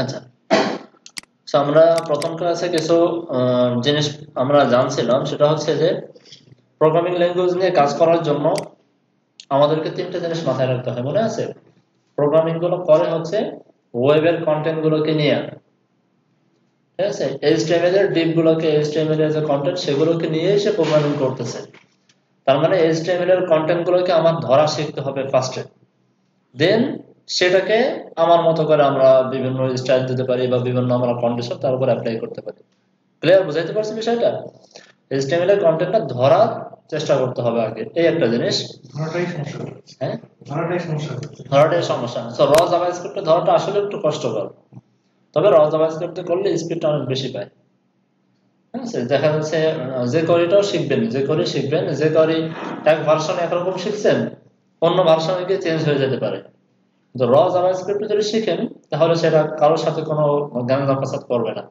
আচ্ছা, আমরা প্রথম ক্লাসে কিছু জিনিস আমরা জানছিলাম, সেটা হচ্ছে যে প্রোগ্রামিং ল্যাঙ্গুয়েজ নিয়ে কাজ করার জন্য আমাদেরকে তিনটা জিনিস মাথায় রাখতে হয়, মনে আছে? প্রোগ্রামিং গুলো করে হচ্ছে ওয়েবের কন্টেন্ট গুলোকে নিয়ে, ঠিক আছে, এইচটিএমএল এর ডিপ গুলোকে, এইচটিএমএল এর যে কন্টেন্ট সেগুলোকে নিয়ে সে প্রোগ্রামিং করতেছে। তার মানে এইচটিএমএল এর কন্টেন্ট গুলোকে আমার ধরা শিখতে হবে ফার্স্টে, দেন সেটাকে আমার মতো করে আমরা বিভিন্ন স্টাইল দিতে পারি বা বিভিন্ন আমরা কন্ডিশন তার উপর অ্যাপ্লাই করতে পারি। ক্লিয়ার, বুঝাইতে পারছি বিষয়টা? এইচটিএমএল এর কন্টেন্টটা ধরার চেষ্টা করতে হবে আগে, এই একটা জিনিস। হ্যাঁ, ধরাটাই সমস্যা। সো র জাভাস্ক্রিপ্টে ধরাটা আসলে একটু কষ্টকর, তবে র জাভাস্ক্রিপ্টে করলে স্পিডটা অনেক বেশি পায়। ঠিক আছে, দেখা যাচ্ছে যে করিটাও শিখবেন, যে করি শিখবেন, যে করি এক ভার্সন একরকম শিখছেন, অন্য ভার্সনে গিয়ে চেঞ্জ হয়ে যেতে পারে। কিন্তু র জাভাস্ক্রিপ্ট যদি শিখেন তাহলে সেটা কারোর সাথে কোনো জ্ঞান ফাসাদ করবে না,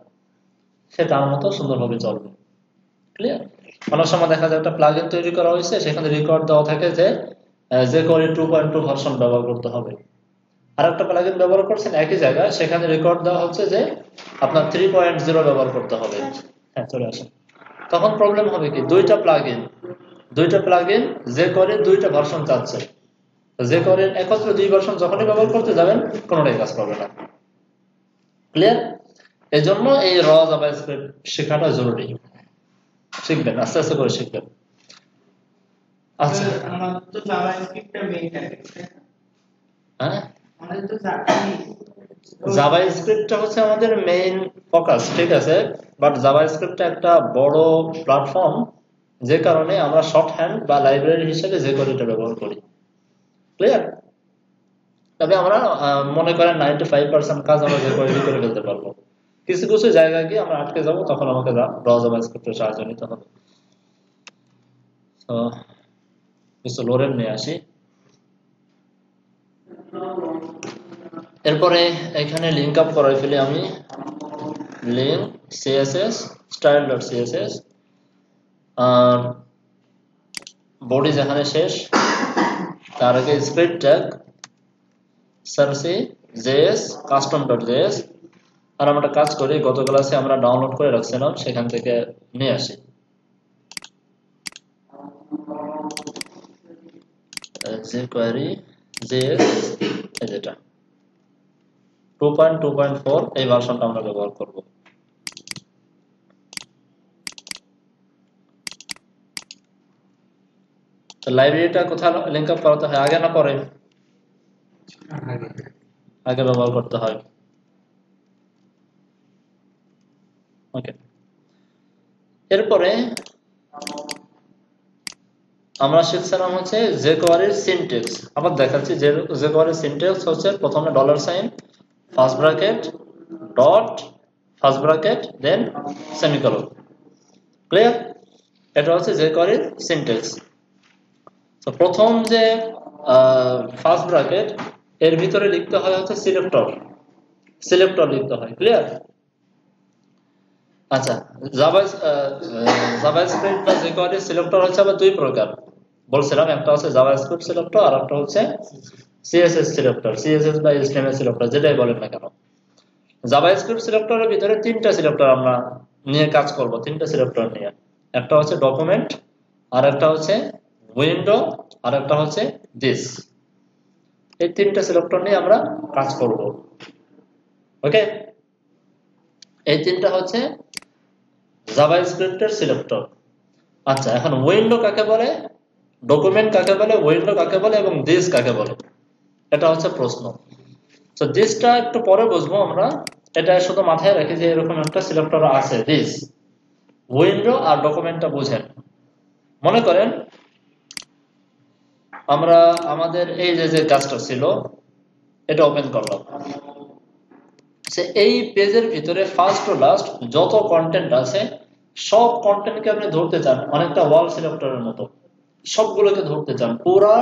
সে তার মতো সুন্দরভাবে চলবে। ক্লিয়ার? অনেক সময় দেখা যায় একটা প্লাগইন তৈরি করা হয়েছে, সেখানে রেকর্ড দেওয়া থাকে যে করে 2.2 ভার্সন ব্যবহার করতে হবে। আর একটা প্লাগইন ব্যবহার করছেন একই জায়গায়, সেখানে রেকর্ড দেওয়া হচ্ছে যে আপনার 3.0 ব্যবহার করতে হবে। হ্যাঁ, চলে আসেন। তখন প্রবলেম হবে কি, দুইটা প্লাগইন যে করে দুইটা ভার্সন চাচ্ছে, যে করে একত্রে দুই ভার্সন যখনই ব্যবহার করতে যাবেন কোনোটাই কাজ করবে না। ক্লিয়ার? এই জন্য এই র জাভাস্ক্রিপ্ট শেখাটা জরুরি। শিখবেন, আস্তে আস্তে করে শিখবেন। আচ্ছা, হ্যাঁ, জাভাস্ক্রিপ্টটা হচ্ছে আমাদের মেইন ফোকাস, ঠিক আছে, বাট জাভাস্ক্রিপ্টটা একটা বড় প্ল্যাটফর্ম, যে কারণে আমরা শর্ট হ্যান্ড বা লাইব্রেরি হিসেবে যে কোডটা ব্যবহার করি। ক্লিয়ার? তবে আমরা মনে করেন 95% কাজ আমরা যে কোডে করে ফেলতে পারবো। কিছু কিছু জায়গায় গিয়ে আমরা আটকে যাব, তখন আমাকে র জাভাস্ক্রিপ্টের সাহায্য নিতে হবে। তো কিছু লোরেম নিয়ে আসি। এরপরে এখানে লিঙ্ক আপ করাই ফেলি আমি, লিঙ্ক সিএসএস style.css, আর বডি যেখানে শেষ তার আগে স্ক্রিপ্ট ট্যাগ সার্সি জেএস কাস্টম.js। আর আমরা কাজ করি, গত ক্লাসে আমরা ডাউনলোড করে রাখছিলাম, সেখান থেকে নিয়ে আসি jQuery js, যেটা 2.2.4 এই ভার্সনটা আমরা ব্যবহার করব। তো লাইব্রেরিটা কোথায় লিংক আপ করাতে হয়, আগে না পরে? আগে ব্যবহার করতে হয়। ওকে, এরপরে আমরা শিখছিলাম হচ্ছে jQuery সিনট্যাক্স। আবার দেখাচ্ছি, jQuery সিনট্যাক্স হচ্ছে প্রথমে $, first bracket, dot, first bracket, then semicolon. Clear? এটা হচ্ছে jQuery সিনট্যাক্স। তো প্রথম যে ফার্স্ট ব্র্যাকেট, এর ভিতরে লিখতে হয় হচ্ছে সিলেক্টর লিখতে হয়। ক্লিয়ার? আচ্ছা, জাভাস্ক্রিপ্ট বা jQuery সিলেক্টর হচ্ছে আবার দুই প্রকার বলছিলাম, একটা হচ্ছে জাভাস্ক্রিপ্ট সিলেক্টর আর একটা হচ্ছে সিএসএস সিলেক্টর, সিএসএস বা এইচটিএমএল সিলেক্টর, যেটাই বলেন না কেন। জাভাস্ক্রিপ্ট সিলেক্টরের ভিতরে তিনটা সিলেক্টর আমরা নিয়ে কাজ করব, তিনটা সিলেক্টর নিয়ে। একটা হচ্ছে ডকুমেন্ট, আর একটা হচ্ছে উইন্ডো, আর একটা হচ্ছে দিস। এই তিনটা সিলেক্টর নিয়ে আমরা কাজ করব। ওকে, এই তিনটা হচ্ছে জাভাস্ক্রিপ্টের সিলেক্টর। আচ্ছা, এখন উইন্ডো কাকে বলে, ডকুমেন্ট কাকে বলে, উইন্ডো কাকে বলে এবং দিস কাকে বলে, এটা হচ্ছে প্রশ্ন। তো দিসটা একটু পরে বুঝবো আমরা, এটা শুধু মাথায় রাখি যে এরকম একটা সিলেক্টর আছে দিস। উইন্ডো আর ডকুমেন্টটা বুঝেন। মনে করেন আমরা আমাদের এই যে কাজটা ছিল এটা ওপেন করলাম, এই পেজের ভিতরে ফার্স্ট টু লাস্ট যত কন্টেন্ট আছে সব কন্টেন্টকে আপনি ধরতে চান, অনেকটা ওয়াল সিলেক্টরের মতো সবগুলোকে ধরতে চান, পুরা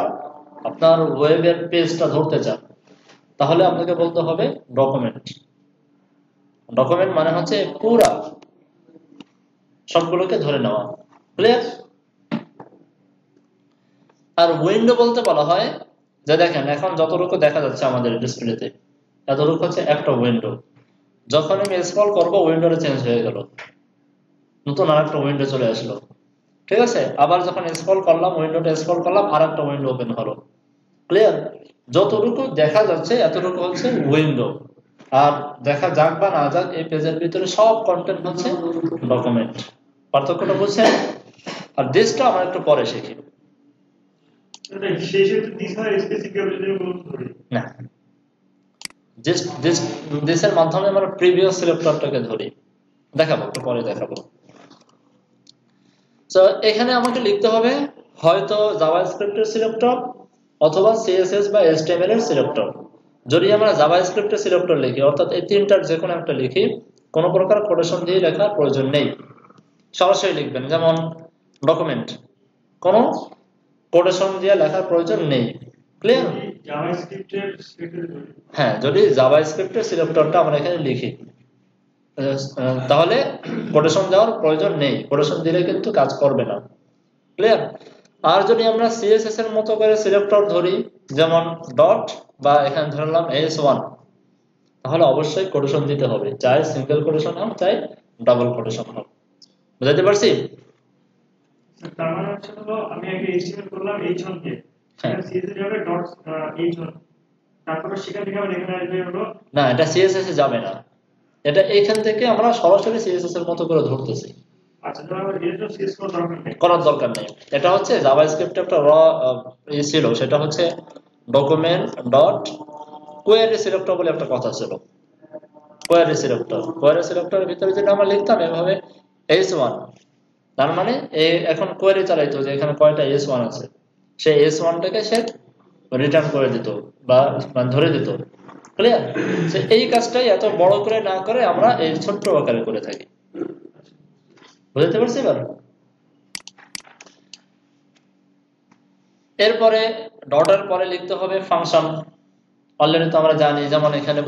আপনার ওয়েবের পেজটা ধরতে চান, তাহলে আপনাকে বলতে হবে ডকুমেন্ট। ডকুমেন্ট মানে হচ্ছে পুরা সবগুলোকে ধরে নেওয়া। ক্লিয়ার? আর উইন্ডো বলতে বলা হয় যে দেখেন এখন যতটুকু দেখা যাচ্ছে আমাদের ডিসপ্লেতে, এতটুকু হচ্ছে একটা উইন্ডো। যখন আমি স্ক্রল করবো উইন্ডোটা চেঞ্জ হয়ে গেল, নতুন আরেকটা উইন্ডো চলে আসলো। ঠিক আছে, আবার যখন স্ক্রল করলাম উইন্ডোটা স্ক্রল করলাম আরেকটা উইন্ডো ওপেন হলো। ক্লিয়ার? যতটুকু দেখা যাচ্ছে এতটুকু হচ্ছে উইন্ডো, আর দেখা যাক বা না যাক এই পেজের ভিতরে সব কন্টেন্ট হচ্ছে ডকুমেন্ট। পার্থক্যটা বুঝছেন? আর দিসটা আমরা একটু পরে শিখি। না, দিসের মাধ্যমে আমরা প্রিভিয়াস সিলেক্টরটাকে ধরি, দেখাবো একটু পরে দেখাবো। তো এখানে আমাকে লিখতে হবে হয়তো জাভাস্ক্রিপ্টের সিলেক্টর অথবা সিএসএস বা এইচটিএমএল এর সিলেক্টর। যদি আমরা জাভাস্ক্রিপ্টের সিলেক্টর লিখি, অর্থাৎ এই তিনটার যে কোনো একটা লিখি, কোনো প্রকার কোটেশন দিয়ে লেখার প্রয়োজন নেই, সরাসরি লিখবেন। যেমন ডকুমেন্ট, কোনো কোটেশন দিয়ে লেখার প্রয়োজন নেই। ক্লিয়ার? হ্যাঁ, যদি জাভাস্ক্রিপ্টের সিলেক্টরটা আমরা এখানে লিখি তাহলে কোটেশন দেওয়ার প্রয়োজন নেই, কোটেশন দিলে কিন্তু কাজ করবে না। ক্লিয়ার? আর যদি আমরা সিএসএস এর মতো করে সিলেক্টর ধরি, যেমন ডট বা এখানে ধরলাম s1, তাহলে অবশ্যই কোটেশন দিতে হবে, চাই সিঙ্গেল কোটেশন হোক চাই ডাবল কোটেশন হোক। বুঝতে পারছি? তার মানে হচ্ছে হলো আমি আগে এইচটিএমএল করলাম h1 দিয়ে, সিএসএস যাবে ডট h1, তারপরে সেখান থেকে আবার এখানে আসবে হলো না, এটা সিএসএস এ যাবে না, এটা এখান থেকে আমরা সরাসরি সিএসএস এর মতো করে ধরতেছি। আচ্ছা, তাহলে এটা সিএস করার দরকার নেই। এটা হচ্ছে জাভাস্ক্রিপ্টে একটা র ছিল, সেটা হচ্ছে ডকুমেন্ট ডট কোয়েরি সিলেক্টর বলে একটা কথা ছিল। কোয়েরি সিলেক্টরের ভিতরে যেটা আমরা লিখতাম এভাবে s1, তার মানে এখন কোয়েরি চালাইতো যে এখানে কয়টা s1 আছে, সেই s1টাকে সে রিটার্ন করে দিত বা ধরে দিত। ক্লিয়ার? এই কাজটাই এত বড় করে না করে আমরা এই ছোট্ট আকারে করে থাকি। বুঝতে পারছি এবার? এরপরে ডটের পরে লিখতে হবে ফাংশন। অলরেডি তো আমরা জানি, যেমন এখানে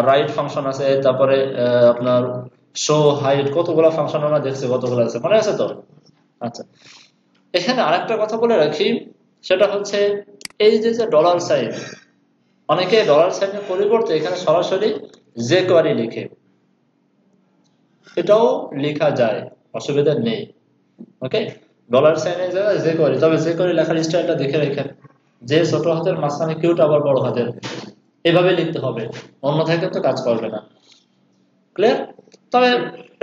রাইট ফাংশন আছে, তারপরে আপনার শো হাইট, কতগুলো ফাংশন আমরা দেখছি, কতগুলো আছে মনে আছে তো? আচ্ছা, এখানে আরেকটা কথা বলে রাখি, সেটা হচ্ছে এই যে ডলার সাইন, অনেকে ডলার সাইনের পরিবর্তে এখানে সরাসরি jQuery লিখে, এটাও লেখা যায়, অসুবিধা নেই। ওকে, ডলার সাইনের জায়গায় jQuery, তবে jQuery লেখার স্টাইলটা দেখে রাখেন, যে ছোট হাতের মাঝখানে কিউট আবার বড় হাতের, এভাবে লিখতে হবে, অন্যথায় কিন্তু কাজ করবে না। ক্লিয়ার? তবে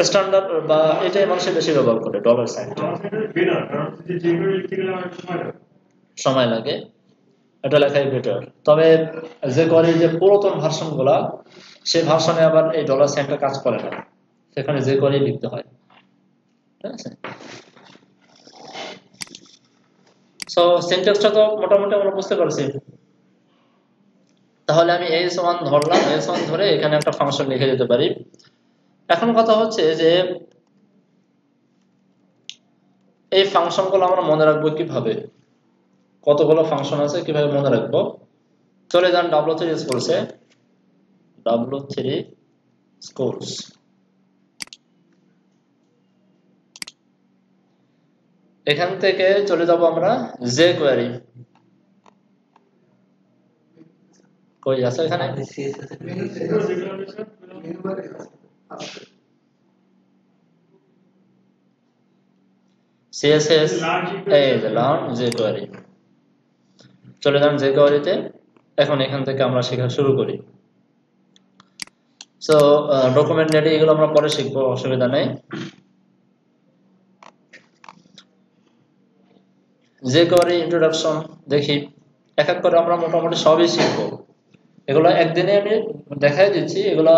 স্ট্যান্ডার্ড বা এটাই মানুষের বেশি ব্যবহার করে ডলার সাইনটা, সময় লাগে, এটা লেখাই বেটার। তবে jQuery যে পুরাতন ভার্সন গুলা, সে ভার্সনে আবার এই ডলার সাইনটা কাজ করে না, সেখানে jQuery লিখতে হয়। ঠিক আছে? সো সিনট্যাক্সটা তো মোটামুটি আমরা বুঝতে পারছি। তাহলে আমি s1 ধরলাম, s1 ধরে এখানে একটা ফাংশন লিখে দিতে পারি। এখন কথা হচ্ছে যে এই ফাংশনগুলো আমরা মনে রাখবো কিভাবে, কতগুলো ফাংশন আছে কিভাবে মনে রাখবো। চলে যান W3 স্কুলসে, W3 স্কুলস, এখান থেকে চলে যাব আমরা jQuery। কই আছে এখানে? CSS এই যে লার্ন jQuery, চলে যান jQuery তে। এখন এখান থেকে আমরা শেখা শুরু করি। সো ডকুমেন্ট রেডি, এগুলো আমরা পরে শিখবো, অসুবিধা নেই। jQuery ইন্ট্রোডাকশন দেখি, এক এক করে আমরা মোটামুটি সবই শিখবো। এগুলো একদিনে আমি দেখাই দিচ্ছি, এগুলো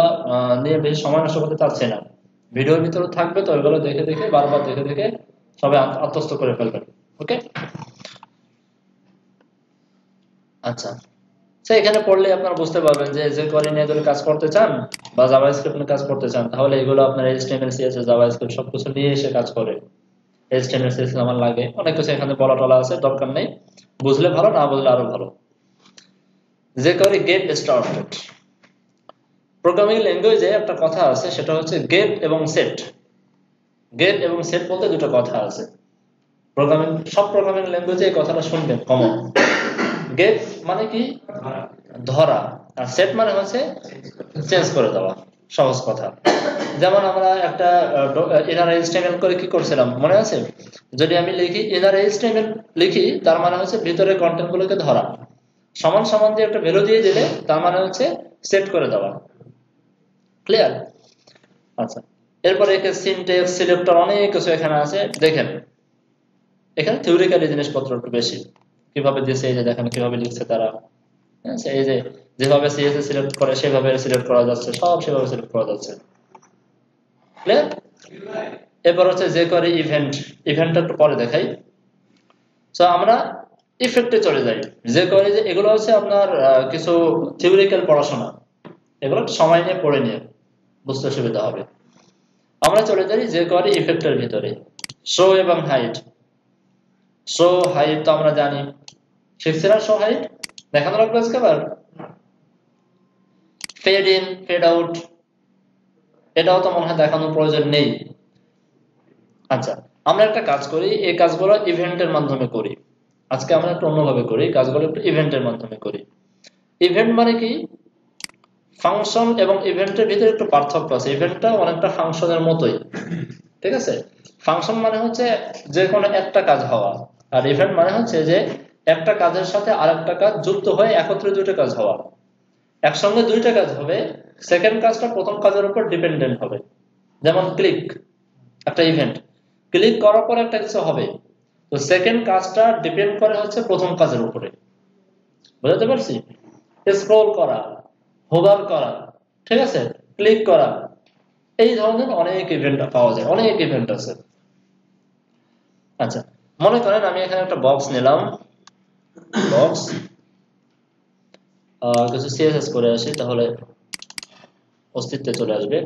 নিয়ে বেশি সময় নষ্ট করতে চাচ্ছি না, ভিডিওর ভিতরে থাকবে, তো এগুলো দেখে দেখে বারবার দেখে দেখে সবাই আত্মস্থ করে ফেলবেন। ওকে, আচ্ছা, এখানে পড়লে আপনারা বুঝতে পারবেন যে jQuery নিয়ে যদি কাজ করতে চান বা জাভাস্ক্রিপ্ট নিয়ে কাজ করতে চান, তাহলে এগুলো আপনার HTML CSS জাভাস্ক্রিপ্ট সবকিছু নিয়ে এসে কাজ করে। HTML CSS আমার লাগে, অনেক কিছু এখানে বলা টলা আছে, দরকার নেই, বুঝলে ভালো, না বুঝলে আরো ভালো। jQuery get started, প্রোগ্রামিং ল্যাঙ্গুয়েজে একটা কথা আছে, সেটা হচ্ছে গেট এবং সেট। গেট এবং সেট বলতে দুটো কথা আছে, সব প্রোগ্রামিং ল্যাঙ্গুয়েজে এই কথাটা শুনবেন কমন। গেট মানে কি? ধরা, আর সেট মানে হচ্ছে চেঞ্জ করে দেওয়া। সহজ কথা। যেমন আমরা একটা ইনার এইচটিএমএল করে কি করছিলাম মনে আছে? যদি আমি লিখি ইনার এইচটিএমএল লিখি, তার মানে হচ্ছে ভিতরে কন্টেন্ট গুলোকে ধরা, সমান সমান দিয়ে একটা ভ্যালু দিয়ে দিলে তার মানে হচ্ছে সেট করে দেওয়া। ক্লিয়ার? আচ্ছা, এরপরে সিনট্যাক্স, সিলেক্টর, অনেক কিছু এখানে আছে। দেখেন এখানে থিওরিক্যালি জিনিসপত্র একটু বেশি। কিভাবে দিয়েছে এই যে দেখেন কিভাবে লিখছে তারা। এই যে যেভাবে সিএসএস সিলেক্ট করে সেভাবে সিলেক্ট করা যাচ্ছে, সব সেভাবে সিলেক্ট করা যাচ্ছে। ক্লিয়ার? এরপর হচ্ছে যে করে ইভেন্ট, ইভেন্টটা একটু পরে দেখাই। সো আমরা ইফেক্টে চলে যাই। যে করে যে এগুলো হচ্ছে আপনার কিছু থিওরিক্যাল পড়াশোনা, এগুলো সময় নিয়ে পড়ে নিয়ে বুঝতে সুবিধা হবে। আমরা চলে যাই যে করে ইফেক্টের ভিতরে। শো এবং হাইড। শো হাইড তো আমরা জানি, শিখছি না? শো হাইড দেখানো লাগবে আজকে আবার। ফেড ইন, ফেড আউট, এটাও তো মনে হয় দেখানোর প্রয়োজন নেই। আচ্ছা, আমরা একটা কাজ করি, এই কাজগুলো ইভেন্টের মাধ্যমে করি। আজকে আমরা একটু অন্যভাবে করি কাজগুলো, একটু ইভেন্টের মাধ্যমে করি। ইভেন্ট মানে কি? ফাংশন এবং ইভেন্টের ভিতরে একটু পার্থক্য আছে। ইভেন্টটা অনেকটা ফাংশনের মতোই, ঠিক আছে? ফাংশন মানে হচ্ছে যে কোনো একটা কাজ হওয়া, আর ইভেন্ট মানে হচ্ছে যে একটা কাজের সাথে আরেকটা কাজ যুক্ত হয়ে একত্রে দুইটা কাজ হওয়া। একসঙ্গে দুইটা কাজ হবে, সেকেন্ড কাজটা প্রথম কাজের উপর ডিপেন্ডেন্ট হবে। যেমন ক্লিক, একটা ইভেন্ট, ক্লিক করার পর একটা কিছু হবে, তো সেকেন্ড কাজটা ডিপেন্ড করে হচ্ছে প্রথম কাজের উপরে। বুঝতে পারছি? স্ক্রল করা, হোভার করা, ঠিক আছে, ক্লিক করা, এই ধরনের অনেক ইভেন্ট পাওয়া যায়, অনেক ইভেন্ট আছে। আচ্ছা, মনে করেন আমি এখানে একটা বক্স নিলাম, বক্স কিছু সিএসএস করে আসি, তাহলে অস্তিত্বে চলে আসবে।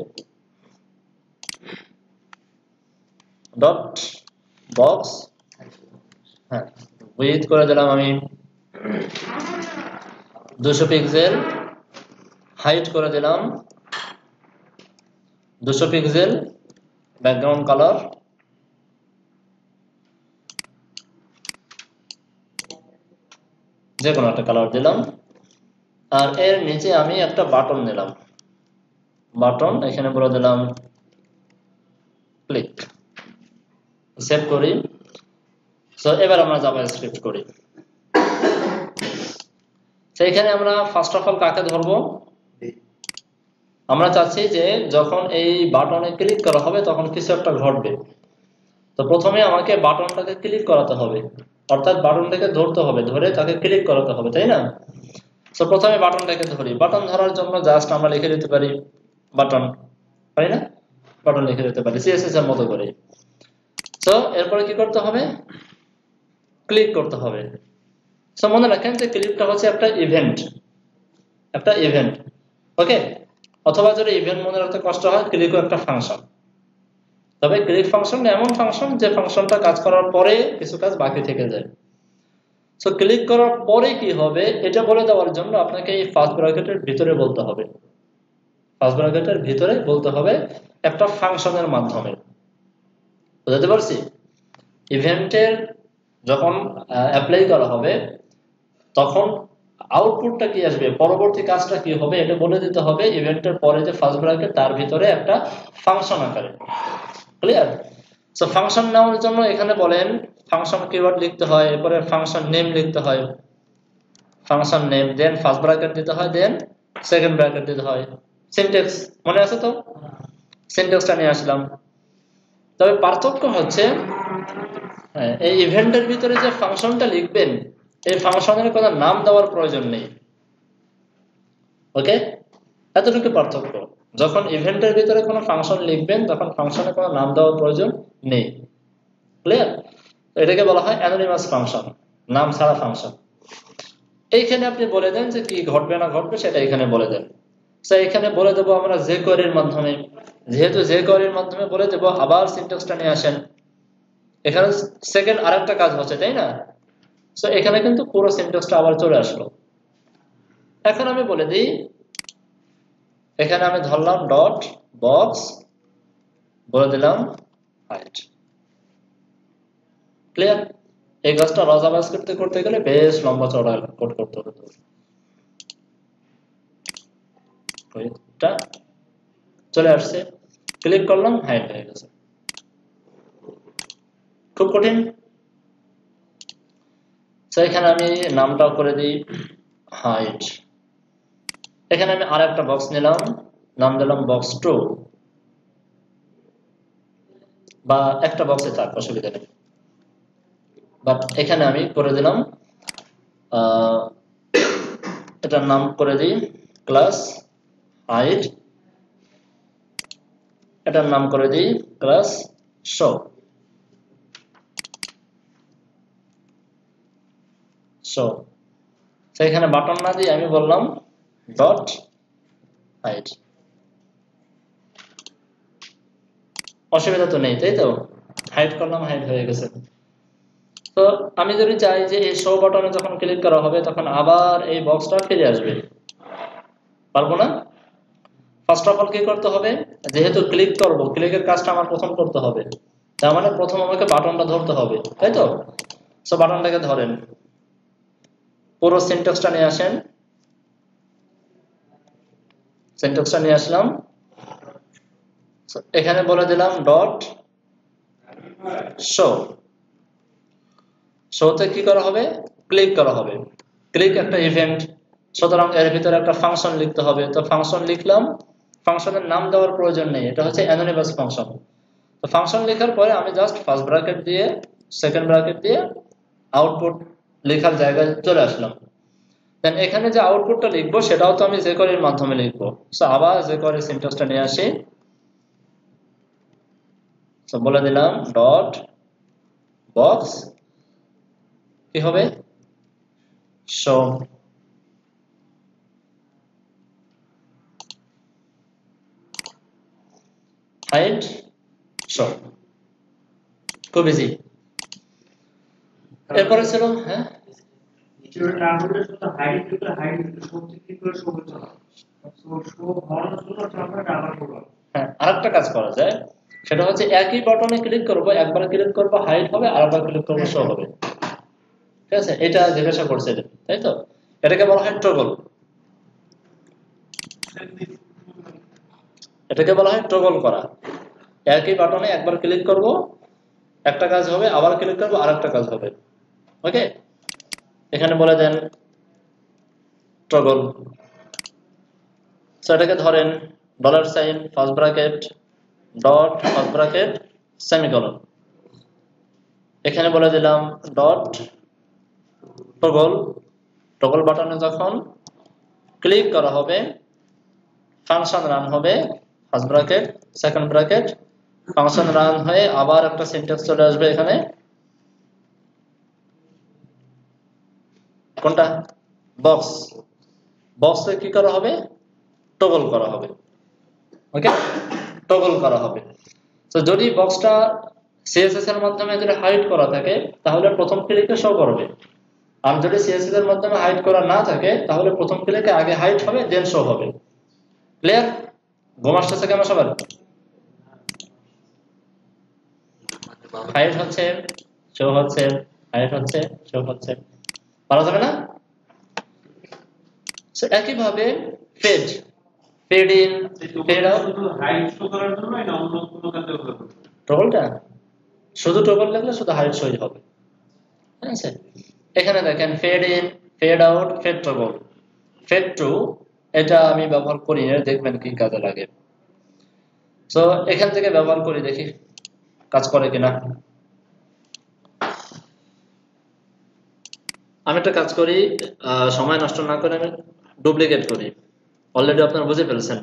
ডট বক্স, হ্যাঁ, উইথ করে দিলাম আমি 200 পিক্সেল, হাইট করে দিলাম 200 পিক্সেল, ব্যাকগ্রাউন্ড কালার যে কোনো একটা কালার দিলাম, আর এর নিচে আমি একটা বাটন নিলাম, বাটন এখানে বলে দিলাম ক্লিক। সেভ করি। সো এবার আমরা জাভাস্ক্রিপ্ট করি। সেইখানে আমরা ফার্স্ট অফ অল কাকে ধরবো? আমরা চাচ্ছি যে যখন এই বাটনে ক্লিক করা হবে তখন কিছু একটা ঘটবে। তো প্রথমে আমাকে বাটনটাকে ক্লিক করাতে হবে, অর্থাৎ বাটনটাকে ধরতে হবে, ধরে তাকে ক্লিক করাতে হবে, তাই না? তো প্রথমে বাটনটাকে ধরি। বাটন ধরার জন্য জাস্ট আমরা লিখে দিতে পারি বাটন, তাই না? বাটন লিখে দিতে পারি সিএসএস এর মতো করে। তো এরপরে কি করতে হবে? ক্লিক করতে হবে। সো মনে রাখেন যে ক্লিকটা হচ্ছে একটা ইভেন্ট, একটা ইভেন্ট, ওকে? অথবা যদি ইভেন্ট মনে রাখতে কষ্ট হয়, ক্লিকও একটা ফাংশন। তবে ক্লিক ফাংশন এমন ফাংশন যে ফাংশনটা কাজ করার পরে কিছু কাজ বাকি থেকে যায়। সো ক্লিক করার পরে কি হবে এটা বলে দেওয়ার জন্য আপনাকে এই ফার্স্ট ব্র্যাকেটের ভিতরে বলতে হবে, ফার্স্ট ব্র্যাকেটের ভিতরে বলতে হবে একটা ফাংশনের মাধ্যমে। বুঝতে পারছি? ইভেন্টের যখন অ্যাপ্লাই করা হবে তখন আউটপুটটা কি আসবে, পরবর্তী কাজটা কি হবে, এটা বলে দিতে হবে ইভেন্টের পরে যে ফার্স্ট ব্র্যাকেট তার ভিতরে একটা ফাংশন আকারে। ক্লিয়ার? সো ফাংশন নেওয়ার জন্য এখানে বলেন ফাংশন কিওয়ার্ড লিখতে হয়, এরপরে ফাংশন নেম লিখতে হয়, ফাংশন নেম, দেন ফার্স্ট ব্র্যাকেট দিতে হয়, দেন সেকেন্ড ব্র্যাকেট দিতে হয়। সিনট্যাক্স মনে আছে তো? সিনট্যাক্সটা নিয়ে আসলাম। তবে পার্থক্য হচ্ছে এই ইভেন্টের ভিতরে যে ফাংশনটা লিখবেন এই ফাংশনের কোনো নাম দেওয়ার প্রয়োজন নেই, ওকে? এতটুকু পার্থক্য। যখন ইভেন্টের ভিতরে কোনো ফাংশন লিখবেন তখন ফাংশনে কোনো নাম দেওয়ার প্রয়োজন নেই। ক্লিয়ার? এটাকে বলা হয় অ্যানোনিমাস ফাংশন, নাম ছাড়া ফাংশন। এইখানে আপনি বলে দেন যে কি ঘটবে না ঘটবে সেটা এখানে বলে দেন। এখানে বলে দেবো আমরা যে কোয়েরির মাধ্যমে, যেহেতু যে কোয়েরির মাধ্যমে বলে দেবো, আবার সিনট্যাক্সটা নিয়ে আসেন। এখানে সেকেন্ড আরেকটা কাজ হচ্ছে, তাই না? সো এখানে কিন্তু পুরো সিনট্যাক্সটা আবার চলে আসলো। এখন আমি বলে দিই, এখানে আমি ধরলাম ডট বক্স, বলে দিলাম হাইট। ক্লিয়ার? এই কাজটা র জাভাস্ক্রিপ্টে করতে গেলে বেশ লম্বা চড়া কোড করতে হতো। চলে আসছে, ক্লিক করলাম, হাইড হয়ে গেছে। খুব কঠিন? তো এখানে আমি নামটাও করে দিই হাইড। এখানে আমি আর একটা বক্স নিলাম, নাম দিলাম বক্স 2, বা একটা বক্সে থাক, অসুবিধা নেই। বাট এখানে আমি করে দিলাম, এটার নাম করে দিই ক্লাস হাইড, এটার নাম করে দিই ক্লাস শো। শো এখানে বাটন না দিয়ে আমি বললাম ডট হাইড। অসুবিধা তো নেই, তাই তো? হাইড করলাম, হাইড হয়ে গেছে। তো আমি যদি চাই যে এই শো বাটনে যখন ক্লিক করা হবে তখন আবার এই বক্সটা ফিরে আসবে, পারবো না? ফার্স্ট অফ অল কি করতে হবে, যেহেতু ক্লিক করব, ক্লিকের কাজটা আমার প্রথম করতে হবে, তার মানে প্রথম আমাকে বাটনটা ধরতে হবে, তাই তো? সো বাটনটাকে ধরেন, পুরো সিনট্যাক্সটা নিয়ে আসেন, সিনট্যাক্সটা নিয়ে আসলাম, এখানে বলে দিলাম ডট শো। শোতে কি করা হবে, ক্লিক করা হবে। ক্লিক একটা ইভেন্ট, সুতরাং এর ভিতরে একটা ফাংশন লিখতে হবে। তো ফাংশন লিখলাম, ফাংশনের নাম দেওয়ার প্রয়োজন নেই, এটা হচ্ছে অ্যানোনিমাস ফাংশন। তো ফাংশন লেখার পরে আমি জাস্ট ফার্স্ট ব্র্যাকেট দিয়ে সেকেন্ড ব্র্যাকেট দিয়ে আউটপুট লেখার জায়গায় চলে আসলাম। দেন এখানে যে আউটপুটটা লিখবো সেটাও তো আমি jQuery-র মাধ্যমে লিখবো। সো আবার jQuery সিনট্যাক্সটা নিয়ে আসি, সো বলে দিলাম ডট বক্স কি হবে, শো। হাইড শো, খুব ইজি। এরপরে ছিল হ্যাঁ, হ্যাঁ আরেকটা কাজ করা যায়, সেটা হচ্ছে একই বাটনে ক্লিক করবো, একবার ক্লিক করবো হাইড হবে, আরেকবার ক্লিক করবো শো হবে। ঠিক আছে, এটা জিজ্ঞাসা করছিলেন, তাই তো? এটাকে বলা হয় টগল। এটাকে বলা হয় টগল করা। একই বাটনে একবার ক্লিক করব, একটা কাজ হবে, আবার ক্লিক করব, আরেকটা কাজ হবে। ওকে, এখানে বলে দেন টগল। সো এটাকে ধরেন dollar sign first bracket dot first bracket semicolon, এখানে বলে দিলাম ডট টগল। টগল বাটনে যখন ক্লিক করা হবে ফাংশন রান হবে, first bracket second bracket, function run হয়ে আবার একটা সিনট্যাক্স চলে আসবে এখানে, কোনটা, বক্স। বক্সে কি করা হবে, টগল করা হবে। ওকে, টগল করা হবে। তো যদি বক্সটা সিএসএস এর মাধ্যমে যদি হাইড করা থাকে তাহলে প্রথম ক্লিকে শো করবে, আর যদি সিএসএস এর মাধ্যমে হাইড করা না থাকে তাহলে প্রথম ক্লিকে আগে হাইড হবে দেন শো হবে। ক্লিয়ার? ঘুম আসতেছে কেন সবার? হাইড হচ্ছে, শো হচ্ছে, হাইড হচ্ছে, শো হচ্ছে, পারা যাবে না? একইভাবে fade, fade in, fade out. টগলটা শুধু টগল লাগলে শুধু হাইড শোই হবে, ঠিক আছে? এখানে দেখেন fade in, fade out, fade toggle, fade to, এটা আমি ব্যবহার করি না, দেখবেন কি কাজে লাগে। তো এখান থেকে ব্যবহার করি, দেখি কাজ করে কিনা। আমি একটা কাজ করি, সময় নষ্ট না করে আমি ডুপ্লিকেট করি, অলরেডি আপনারা বুঝে ফেলছেন।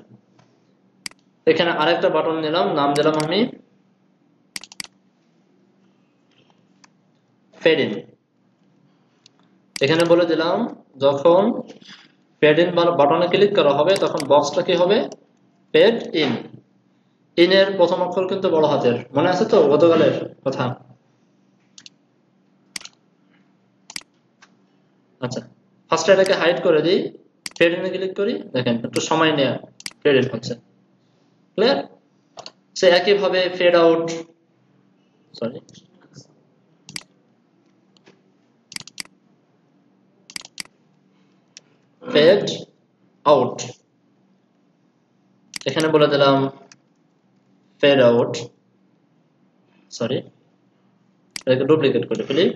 এখানে আরেকটা বাটন নিলাম, নাম দিলাম আমি ফেড ইন। এখানে বলে দিলাম যখন ফেড ইন বাটনে ক্লিক করা হবে তখন বক্সটা কি হবে, ফেড ইন। ইনের প্রথম অক্ষর কিন্তু বড় হাতের, মনে আছে তো গতকালের কথা? আচ্ছা, ফার্স্ট এটাকে হাইড করে দিই, ফেড ইনে ক্লিক করি, দেখেন একটু সময় নেয়া ফেড ইন হচ্ছে। ক্লিয়ার? সে একইভাবে fade out, sorry, fade out, এখানে বলে দিলাম ফেড আউট, সরি এটাকে ডুপ্লিকেট করে ফেলি,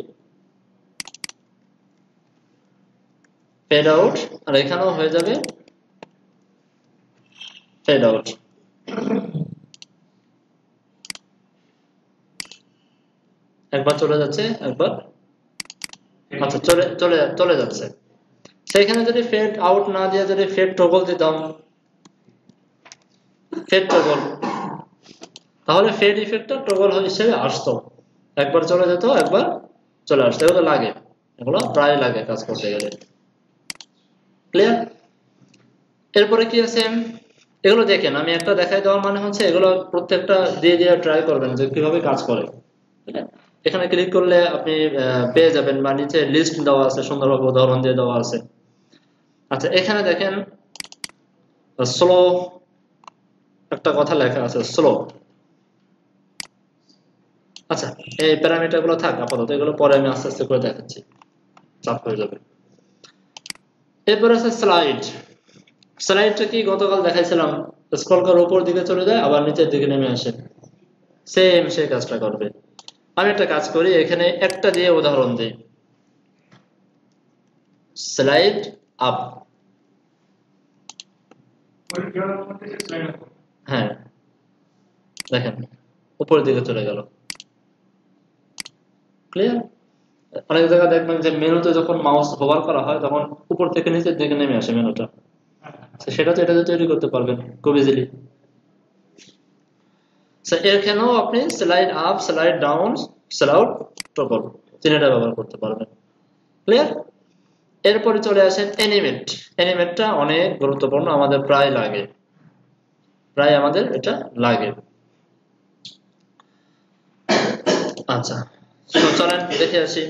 ফেড আউট, আর এখানেও হয়ে যাবে ফেড আউট। একবার চলে যাচ্ছে, একবার আচ্ছা চলে চলে চলে যাচ্ছে। সেইখানে যদি ফেড আউট না দিয়ে যদি ফেড টগল দিতাম, ফেড টগল, তাহলে ফেড ইফেক্টটা টগল হিসেবে আসতো, একবার চলে যেত একবার চলে আসতো। এগুলো লাগে, এগুলো প্রায় লাগে কাজ করতে গেলে। ক্লিয়ার? এরপরে কি আছে এগুলো দেখেন, আমি একটা দেখাই দেওয়ার মানে হচ্ছে এগুলো প্রত্যেকটা দিয়ে দিয়ে ট্রাই করবেন যে কিভাবে কাজ করে। ঠিক আছে, এখানে ক্লিক করলে আপনি পেয়ে যাবেন, বা নিচে লিস্ট দেওয়া আছে, সুন্দরভাবে উদাহরণ দিয়ে দেওয়া আছে। আচ্ছা এখানে দেখেন স্লো একটা কথা লেখা আছে, স্লো। আচ্ছা এই প্যারামিটার গুলো থাক আপাতত, এগুলো পরে আমি আস্তে আস্তে করে দেখাচ্ছি, চাপ হয়ে যাবে। এরপর আছে স্লাইড। স্লাইডটা কি গতকাল দেখাইছিলাম, স্ক্রল করে উপর দিকে চলে যায় আবার নিচের দিকে নেমে আসে, সেম সেই কাজটা করবে। আমি একটা কাজ করি, এখানে একটা দিয়ে উদাহরণ দিই, স্লাইড আপ। হ্যাঁ দেখেন উপরের দিকে চলে গেল। ক্লিয়ার? অনেক জায়গায় দেখবেন যে মেনুতে যখন মাউস হোভার করা হয় তখন উপর থেকে নিচের দিকে নেমে আসে মেনুটা, সেটা তো এটাতে তৈরি করতে পারবেন খুব ইজিলি। এখানেও আপনি slide up, slide down, slide toggle তিনটা ব্যবহার করতে পারবেন। ক্লিয়ার? এরপরে চলে আসেন অ্যানিমেট। অ্যানিমেটটা অনেক গুরুত্বপূর্ণ, আমাদের প্রায় লাগে, প্রায় আমাদের এটা লাগে। আচ্ছা চলেন দেখে আসি।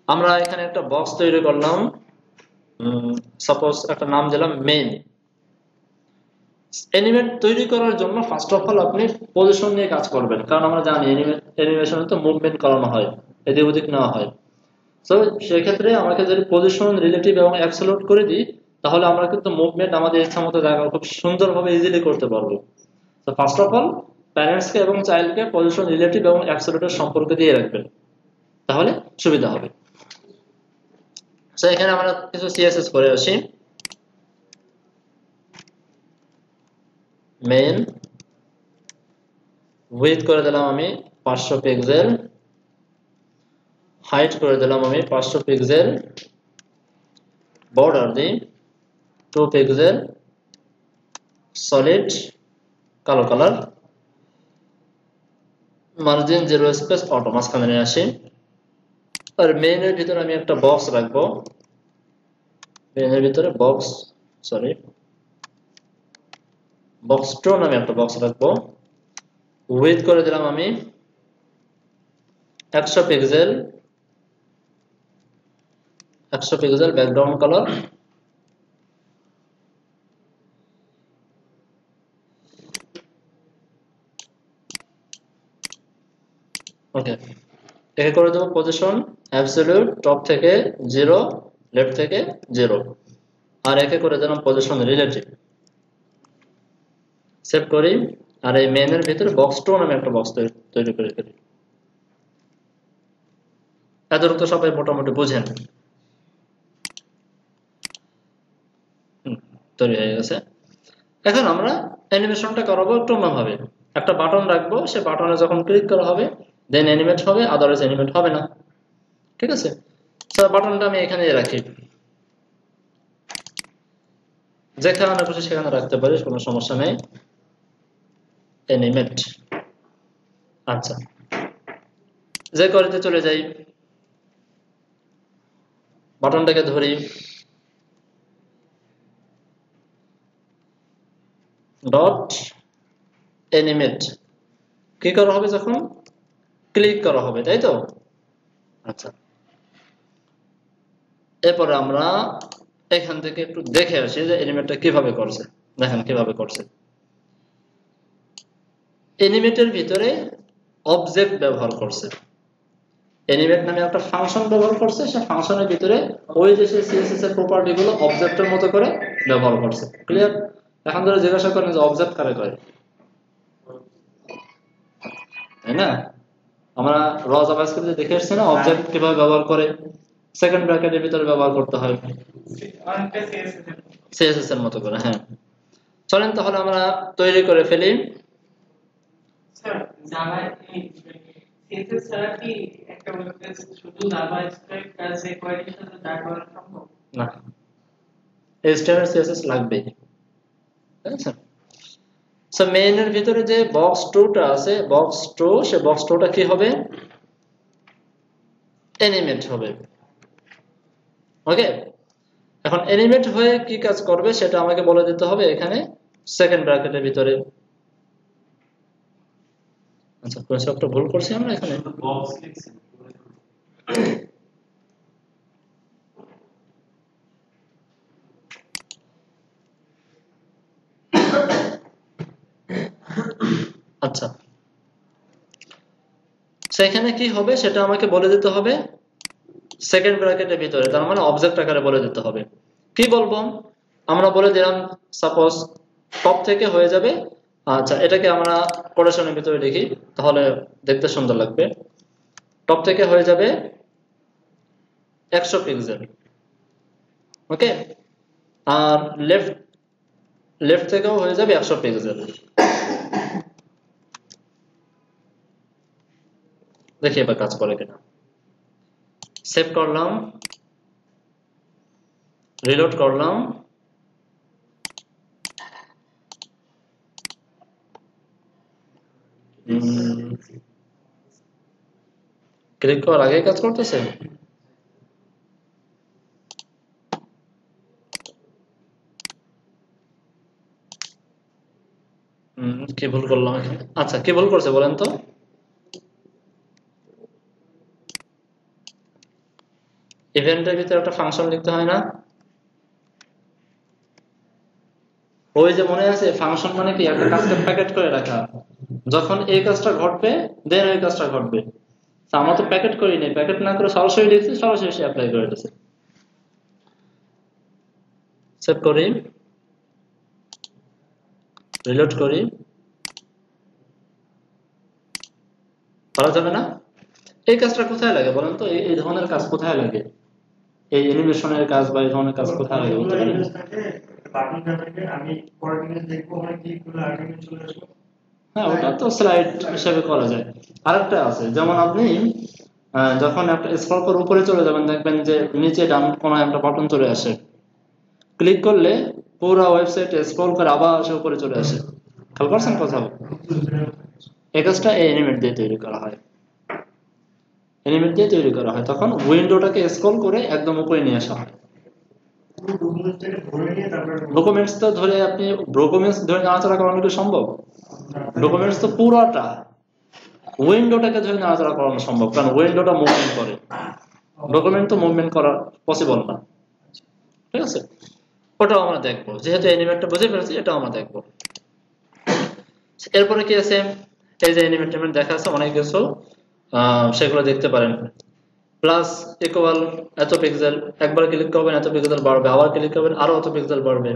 আমরা এখানে একটা বক্স তৈরি করলাম, সাপোজ একটা নাম দিলাম মেইন। অ্যানিমেট তৈরি করার জন্য ফার্স্ট অফ অল আপনি পজিশন নিয়ে কাজ করবেন, কারণ আমরা জানি অ্যানিমেশনে তো মুভমেন্ট করানো হয়, এদিক ওদিক নেওয়া হয়। তো সেক্ষেত্রে আমাকে যদি পজিশন, রিলেটিভ এবং অ্যাবসলিউট করে দিই, তাহলে আমরা কিন্তু মুভমেন্ট আমাদের ইচ্ছা মতো জায়গা খুব সুন্দরভাবে ইজিলি করতে পারবো। তো ফার্স্ট অফ অল প্যারেন্টসকে এবং চাইল্ডকে পজিশন, রিলেটিভ এবং অ্যাবসলিউটের সম্পর্ক দিয়ে রাখবেন, তাহলে সুবিধা হবে। তো এখানে আমরা কিছু সিএসএস করে আসি। মেইন উইডথ করে দিলাম আমি 500 পিক্সেল, হাইট করে দিলাম আমি 500 পিক্সেল, বর্ডার দিই 2 পিক্সেল, সলিড কালো কালার, মার্জিন 0 স্পেস অটো মাঝখানে নিয়ে আসি। আর মেইনের ভিতরে আমি একটা বক্স রাখবো, মেইনের ভিতরে বক্স, সরি বক্স 2 নামে একটা বক্স রাখবো। উইডথ করে দিলাম আমি 100 pixel, 100 pixel, background colour okay. একে করে দেবো পজিশন অ্যাবসলিউট, টপ থেকে 0, লেফট থেকে 0, আর একে করে দিলাম পজিশন রিলেটিভ। সেভ করি, আর এই মেইনের ভিতরে বক্স 2 নামে একটা বক্স তৈরি করে ফেলি। এতটুকু তো সবাই মোটামুটি বুঝেন, তৈরি হয়ে গেছে। এখন আমরা অ্যানিমেশনটা করাবো একটু অন্যভাবে, একটা বাটন রাখবো, সে বাটনে যখন ক্লিক করা হবে দেন অ্যানিমেট হবে, আদারওয়াইজ অ্যানিমেট হবে না। ঠিক আছে, স্যার বাটনটা আমি এখানে রাখি, যেখানে খুশি সেখানে রাখতে পারি, কোনো সমস্যা নেই। অ্যানিমেট, আচ্ছা যে করতে চলে যাই, বাটনটাকে ধরি, ডট অ্যানিমেট, কি করা হবে যখন ক্লিক করা হবে, তাই তো? আচ্ছা এরপরে আমরা এখান থেকে একটু দেখে আসি যে অ্যানিমেটটা কিভাবে করছে। দেখেন কিভাবে করছে। অ্যানিমেটের ভিতরে অবজেক্ট ব্যবহার করছে, অ্যানিমেট নামে একটা ফাংশন ব্যবহার করছে, সে ফাংশনের ভিতরে ওই যে সিএসএস এর প্রপার্টি গুলো অবজেক্টের মতো করে ব্যবহার করছে। ক্লিয়ার? এখন ধরে জিজ্ঞাসা করেন যে অবজেক্ট কারে কয়, তাই না? আমরা র জাভাস্ক্রিপ্টে দেখে এসেছি না অবজেক্ট কিভাবে ব্যবহার করে, সেকেন্ড ব্র্যাকেটের ভিতরে ব্যবহার করতে হয় সিএসএস এর মতো করে। হ্যাঁ, চলেন তাহলে আমরা তৈরি করে ফেলি। স্যার জাভা সিএসএস ছাড়া কি একটা ওয়েবপেজ শুধু জাভাস্ক্রিপ্ট আর jQuery এর সাথে দাঁড় করানো সম্ভব? না, HTML CSS লাগবে। ঠিক আছে? সো মেইনের ভিতরে যে বক্স 2টা আছে, বক্স 2, সে বক্স 2টা কি হবে? অ্যানিমেট হবে। ওকে, এখন অ্যানিমেট হয়ে কি কাজ করবে সেটা আমাকে বলে দিতে হবে এখানে সেকেন্ড ব্র্যাকেটের ভিতরে। আচ্ছা, কিছু একটা ভুল করছি আমরা এখানে। বক্স লিখছি। আচ্ছা, সেখানে কি হবে সেটা আমাকে বলে দিতে হবে সেকেন্ড ব্র্যাকেটের ভিতরে, তার মানে অবজেক্ট আকারে বলে দিতে হবে। কি বলবো আমরা? বলে দিলাম সাপোজ টপ থেকে হয়ে যাবে। আচ্ছা, এটাকে আমরা কোটেশনের ভিতরে লিখি তাহলে দেখতে সুন্দর লাগবে। টপ থেকে হয়ে যাবে 100 পিক্সেল। ওকে, আর লেফট থেকেও হয়ে যাবে 100 পিক্সেল। দেখি এবার কাজ করে কিনা। সেভ করলাম, রিলোড করলাম, ক্লিক করার আগে কাজ করতেছে। কি ভুল করলাম এখানে? আচ্ছা, কি ভুল করছে বলেন তো? ইভেন্টের ভিতরে একটা ফাংশন লিখতে হয় না? ওই যে মনে আছে ফাংশন মানে কি? একটা কাজকে প্যাকেট করে রাখা, যখন এই কাজটা ঘটবে দেন ওই কাজটা ঘটবে। আমরা তো প্যাকেট করি নাই, প্যাকেট না করে সরাসরি লিখছি, সরাসরি সে অ্যাপ্লাই করে দিয়েছে। সেভ করি, রিলোড করি, করা যাবে না? এই কাজটা কোথায় লাগে বলেন তো? এই ধরনের কাজ কোথায় লাগে? এই অ্যানিমেশনের কাজ বা এই ধরনের কাজ কোথায় লাগে বলতে পারেন? হ্যাঁ, ওটা তো স্লাইড হিসেবে করা যায়। আরেকটা আছে, যেমন আপনি যখন একটা স্ক্রল করে উপরে চলে যাবেন দেখবেন যে নিচে ডান কোনায় একটা বাটন চলে আসে, ক্লিক করলে পুরো ওয়েবসাইটে স্ক্রল করে আবার সে উপরে চলে আসে। খেয়াল করছেন কোথাও? এই কাজটা এই অ্যানিমেট দিয়ে তৈরি করা হয়। অ্যানিমেট দিয়ে তৈরি করা হয়, তখন উইন্ডোটাকে স্ক্রল করে একদম উপরে নিয়ে আসা হয়। ডকুমেন্টস তো ধরে আপনি ডকুমেন্টস ধরে নাড়াচাড়া করানো কি সম্ভব? ডকুমেন্টস তো পুরোটা, উইন্ডোটাকে ধরে নাড়াচাড়া করানো সম্ভব, কারণ উইন্ডোটা মুভমেন্ট করে, ডকুমেন্ট তো মুভমেন্ট করা পসিবল না। ঠিক আছে, ওটাও আমরা দেখবো, যেহেতু অ্যানিমেটটা বুঝে ফেলেছি এটাও আমরা দেখবো। এরপরে কি আছে? এই যে অ্যানিমেট দেখা আছে অনেক কিছু, সেগুলো দেখতে পারেন। প্লাস ইকুয়াল এত পিক্সেল, একবার ক্লিক করবেন এত পিক্সেল বাড়বে, আবার ক্লিক করবেন আরো এত পিক্সেল বাড়বে।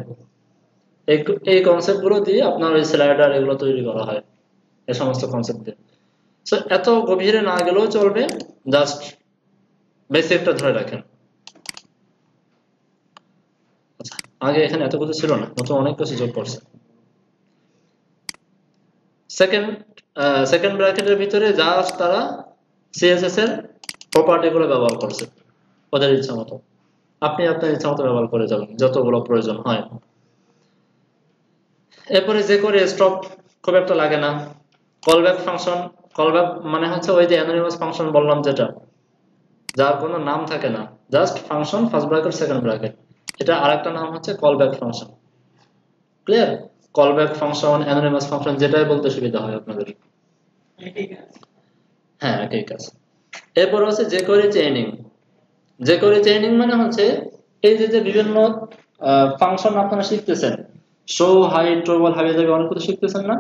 এই কনসেপ্ট গুলো দিয়ে আপনার ওই স্লাইডার এগুলো তৈরি করা হয়, এই সমস্ত কনসেপ্ট দিয়ে। সো এত গভীরে না গেলেও চলবে, জাস্ট বেসিকটা ধরে রাখেন। আচ্ছা, আগে এখানে এত কিছু ছিল না, নতুন অনেক কিছু যোগ করছে। সেকেন্ড ব্র্যাকেটের ভিতরে জাস্ট তারা সিএসএস এর প্রপার্টি গুলো ব্যবহার করছে ওদের ইচ্ছা মতো। আপনি আপনার ইচ্ছা মতো ব্যবহার করে যাবেন যতগুলো প্রয়োজন হয়। এরপরে যে করে স্টপ খুব একটা লাগে না। কলব্যাক ফাংশন, কলব্যাক মানে হচ্ছে ওই যে অ্যানোনিমাস ফাংশন বললাম, যেটা যার কোনো নাম থাকে না, just function first bracket second bracket, এটা আরেকটা নাম হচ্ছে callback function. Clear? Callback function, anonymous function, যেটাই বলতে সুবিধা হয় আপনাদের। হ্যাঁ, একই কাজ। এরপর হচ্ছে যে করে চেইনিং। যে করে চেইনিং মানে হচ্ছে এই যে বিভিন্ন ফাংশন আপনারা শিখতেছেন, শো, হাইড, ট্রবল, হাবিজাবি অনেক কিছু শিখতেছেন না?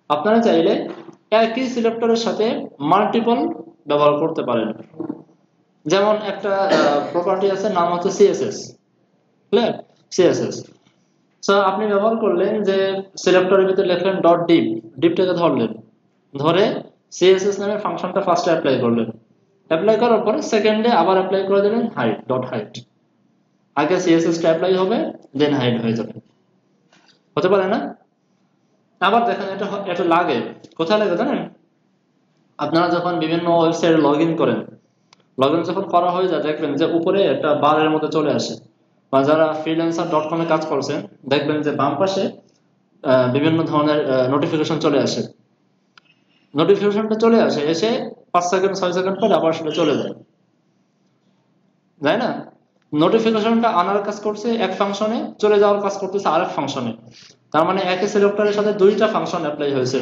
আপনারা চাইলে একই সিলেক্টরের সাথে মাল্টিপল ব্যবহার করতে পারেন। যেমন একটা প্রপার্টি আছে, নাম হচ্ছে সিএসএস। ক্লিয়ার? সিএসএস। সো আপনি ব্যবহার করলেন যে সিলেক্টরের ভিতরে লিখলেন ডট ডিপ, ডিপটাকে ধরলেন, ধরে সিএসএস নামের ফাংশনটা ফার্স্টে অ্যাপ্লাই করলেন, অ্যাপ্লাই করার পরে সেকেন্ডে আবার অ্যাপ্লাই করে দিলেন হাইট ডট হাইট। আগে সিএসএসটা অ্যাপ্লাই হবে, দেন হাইট হয়ে যাবে, হতে পারে না? আবার দেখেন এটা এটা লাগে কোথায় লাগে জানেন? আপনারা যখন বিভিন্ন ওয়েবসাইটে লগ ইন করেন, লগ ইন যখন করা হয়ে যায় দেখবেন যে উপরে একটা বারের মধ্যে চলে আসে, বা যারা freelancer.com-এ কাজ করছেন দেখবেন যে বাম পাশে বিভিন্ন ধরনের নোটিফিকেশন চলে আসে। নোটিফিকেশনটা চলে আসে, এসে 5 সেকেন্ড 6 সেকেন্ড পর আবার সেটা চলে যায়, তাই না? নোটিফিকেশনটা আনার কাজ করছে এক ফাংশনে, চলে যাওয়ার কাজ করতেছে আরেক ফাংশনে। তার মানে একই সিলেক্টরের সাথে দুইটা ফাংশন অ্যাপ্লাই হয়েছে।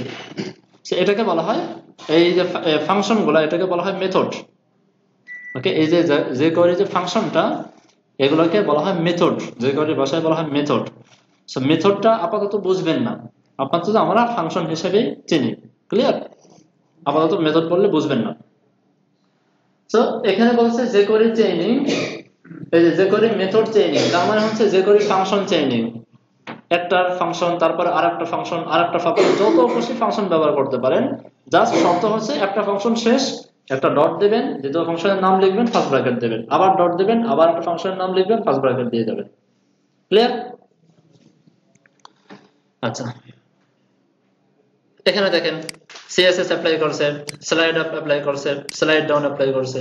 এটাকে বলা হয়, এই যে ফাংশন গুলা, এটাকে বলা হয় মেথড। ওকে, এই যে কোয়েরি যে ফাংশনটা, এগুলোকে বলা হয় মেথড, যে কোয়েরি ভাষায় বলা হয় মেথড। সো মেথডটা আপাতত বুঝবেন না, আপাতত আমরা ফাংশন হিসেবে চিনি। ক্লিয়ার? আপাতত মেথড বললে বুঝবেন না। সো এখানে বলছে যে কোয়েরি চেইনিং, এই যে কোয়েরি মেথড চেইনিং, তার মানে হচ্ছে যে কোয়েরি ফাংশন চেইনিং, একটার ফাংশন তারপরে আরেকটা ফাংশন, আরেকটা ফাংশন, যত খুশি ফাংশন ব্যবহার করতে পারেন। জাস্ট শর্ত হচ্ছে একটা ফাংশন শেষ, একটা ডট দেবেন, দ্বিতীয় ফাংশনের নাম লিখবেন, ফার্স্ট ব্র্যাকেট দেবেন, আবার ডট দেবেন, আবার একটা ফাংশনের নাম লিখবেন, ফার্স্ট ব্র্যাকেট দিয়ে দেবেন। ক্লিয়ার? আচ্ছা, এখানে দেখেন সিএসএস অ্যাপ্লাই করছে, স্লাইড আপ অ্যাপ্লাই করছে, স্লাইড ডাউন অ্যাপ্লাই করছে,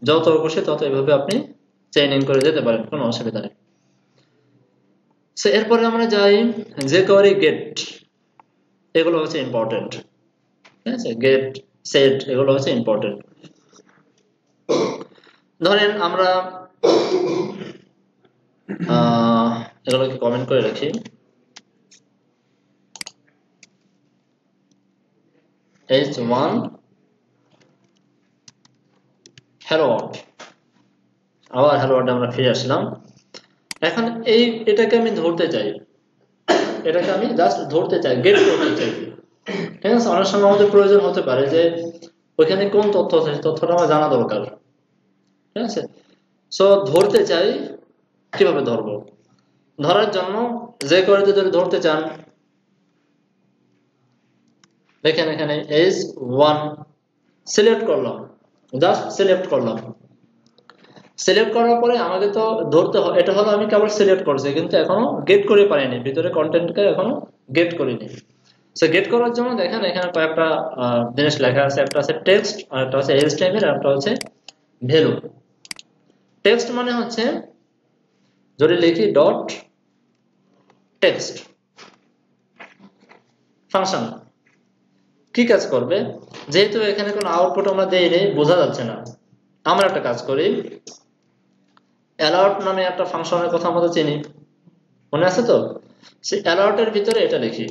যত খুশি তত এইভাবে আপনি চেইনিং করে যেতে পারেন, কোনো অসুবিধা নেই। সো এরপরে আমরা যাই যে কোয়েরি গেট, এগুলো হচ্ছে ইম্পর্টেন্ট। ঠিক আছে, গেট সেট এগুলো হচ্ছে ইম্পর্টেন্ট। ধরেন আমরা এগুলোকে কমেন্ট করে রাখি। h1 hello world, আবার hello world আমরা ফিরে আসলাম। এখন এটাকে আমি ধরতে চাই, এটাকে আমি জাস্ট ধরতে চাই, গেট করতে চাই। ঠিক আছে, অনেক সময় আমাদের প্রয়োজন হতে পারে যে ওইখানে কোন তথ্য আছে, তথ্যটা আমার জানা দরকার। ঠিক আছে, সো ধরতে চাই, কিভাবে ধরবো? ধরার জন্য যে কোয়েরিতে যদি ধরতে চান, দেখেন এখানে h1 সিলেক্ট করলাম, জাস্ট সিলেক্ট করলাম। সিলেক্ট করার পরে আমাকে তো ধরতে হবে, এটা হলো আমি কেবল সিলেক্ট করছি, কিন্তু এখনো গেট করে পারিনি, ভিতরে কন্টেন্টকে এখনো গেট করিনি। সো গেট করার জন্য দেখেন এখানে কয়েকটা জিনিস লেখা আছে, একটা আছে টেক্সট, আর একটা হচ্ছে HTML, আর একটা হচ্ছে ভ্যালু। টেক্সট মানে হচ্ছে যদি লিখি ডট টেক্সট ফাংশন কি কাজ করবে, যেহেতু এখানে কোনো আউটপুট আমরা দেইনি, বোঝা যাচ্ছে না, আমরা একটা কাজ করি, অ্যালার্ট নামে একটা ফাংশনের কথা আমরা চিনি, মনে আছে তো? সেই অ্যালার্টের ভিতরে এটা লিখি,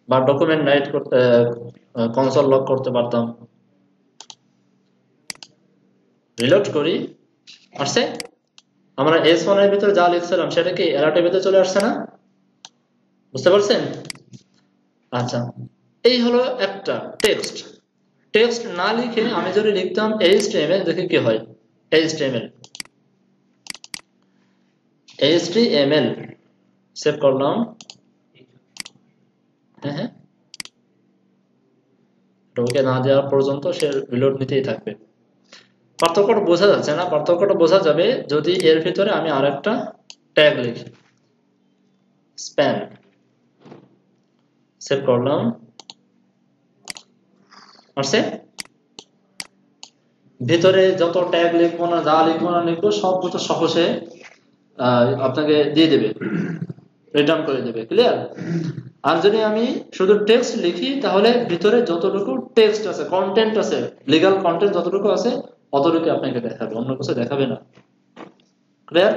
বা ডকুমেন্ট রাইট করতে, কনসোল লক করতে পারতাম। রিলোড করি, আসছে, আমরা S1 এর ভিতরে যা লিখছিলাম সেটা কি অ্যালার্টের ভিতরে চলে আসছে না? বুঝতে পারছেন? আচ্ছা, এই হলো একটা টেক্সট। টেক্সট না লিখে আমি যদি লিখতাম HTML, দেখি কি হয়। HTML সেভ করলাম, হ্যাঁ, ওকে না দেওয়া পর্যন্ত সে রিলোড নিতেই থাকবে। পার্থক্যটা বোঝা যাচ্ছে না? পার্থক্যটা বোঝা যাবে যদি এর ভিতরে আমি আরেকটা ট্যাগ লিখি, স্প্যান, সেভ করলাম, আসছে। ভিতরে যত ট্যাগ লিখবো না, যা লিখবো না লিখবো, সব কিছু সহজে আপনাকে দিয়ে দেবে, রিটার্ন করে দেবে। ক্লিয়ার? আর যদি আমি শুধু টেক্সট লিখি, তাহলে ভিতরে যতটুকু টেক্সট আছে, কন্টেন্ট আছে, লিগ্যাল কন্টেন্ট যতটুকু আছে অতটুকু আপনাকে দেখাবে, অন্য কিছু দেখাবে না। ক্লিয়ার?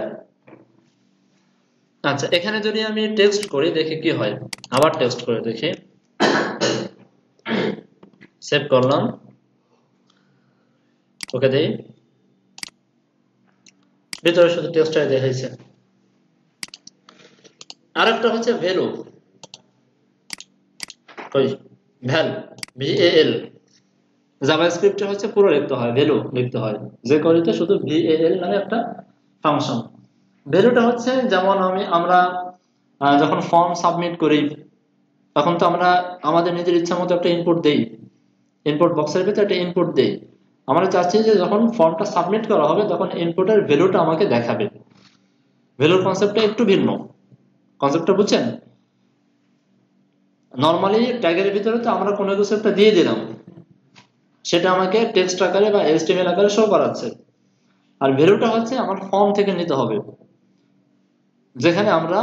আচ্ছা, এখানে যদি আমি টেক্সট করি দেখি কি হয়, আবার টেক্সট করে দেখি, সেভ করলাম, ওকে দেই, ভিতরে শুধু টেক্সটটাই দেখাইছে। আরেকটা হচ্ছে ভ্যালু, VAL, জাভাস্ক্রিপ্টে হচ্ছে পুরো লিখতে হয়, ভ্যালু লিখতে হয়, যে কোয়েরিতে শুধু VAL নামে একটা ফাংশন। ভ্যালুটা হচ্ছে যেমন আমরা যখন ফর্ম সাবমিট করি, এখন তো আমরা আমাদের নিজের ইচ্ছা মতো একটা ইনপুট দেই, ইনপুট বক্সের ভিতরে একটা ইনপুট দেই। আমরা চাচ্ছি যে যখন ফর্মটা সাবমিট করা হবে তখন ইনপুটের ভ্যালুটা আমাকে দেখাবে। ভ্যালুর কনসেপ্টটা একটু ভিন্ন, কনসেপ্টটা বুঝছেন? নর্মালি ট্যাগের ভিতরে তো আমরা কোনো কিছু একটা দিয়ে দিলাম, সেটা আমাকে টেক্সট আকারে বা এইচটিএমএল আকারে শো করাচ্ছে। আর ভ্যালুটা হচ্ছে আমার ফর্ম থেকে নিতে হবে, যেখানে আমরা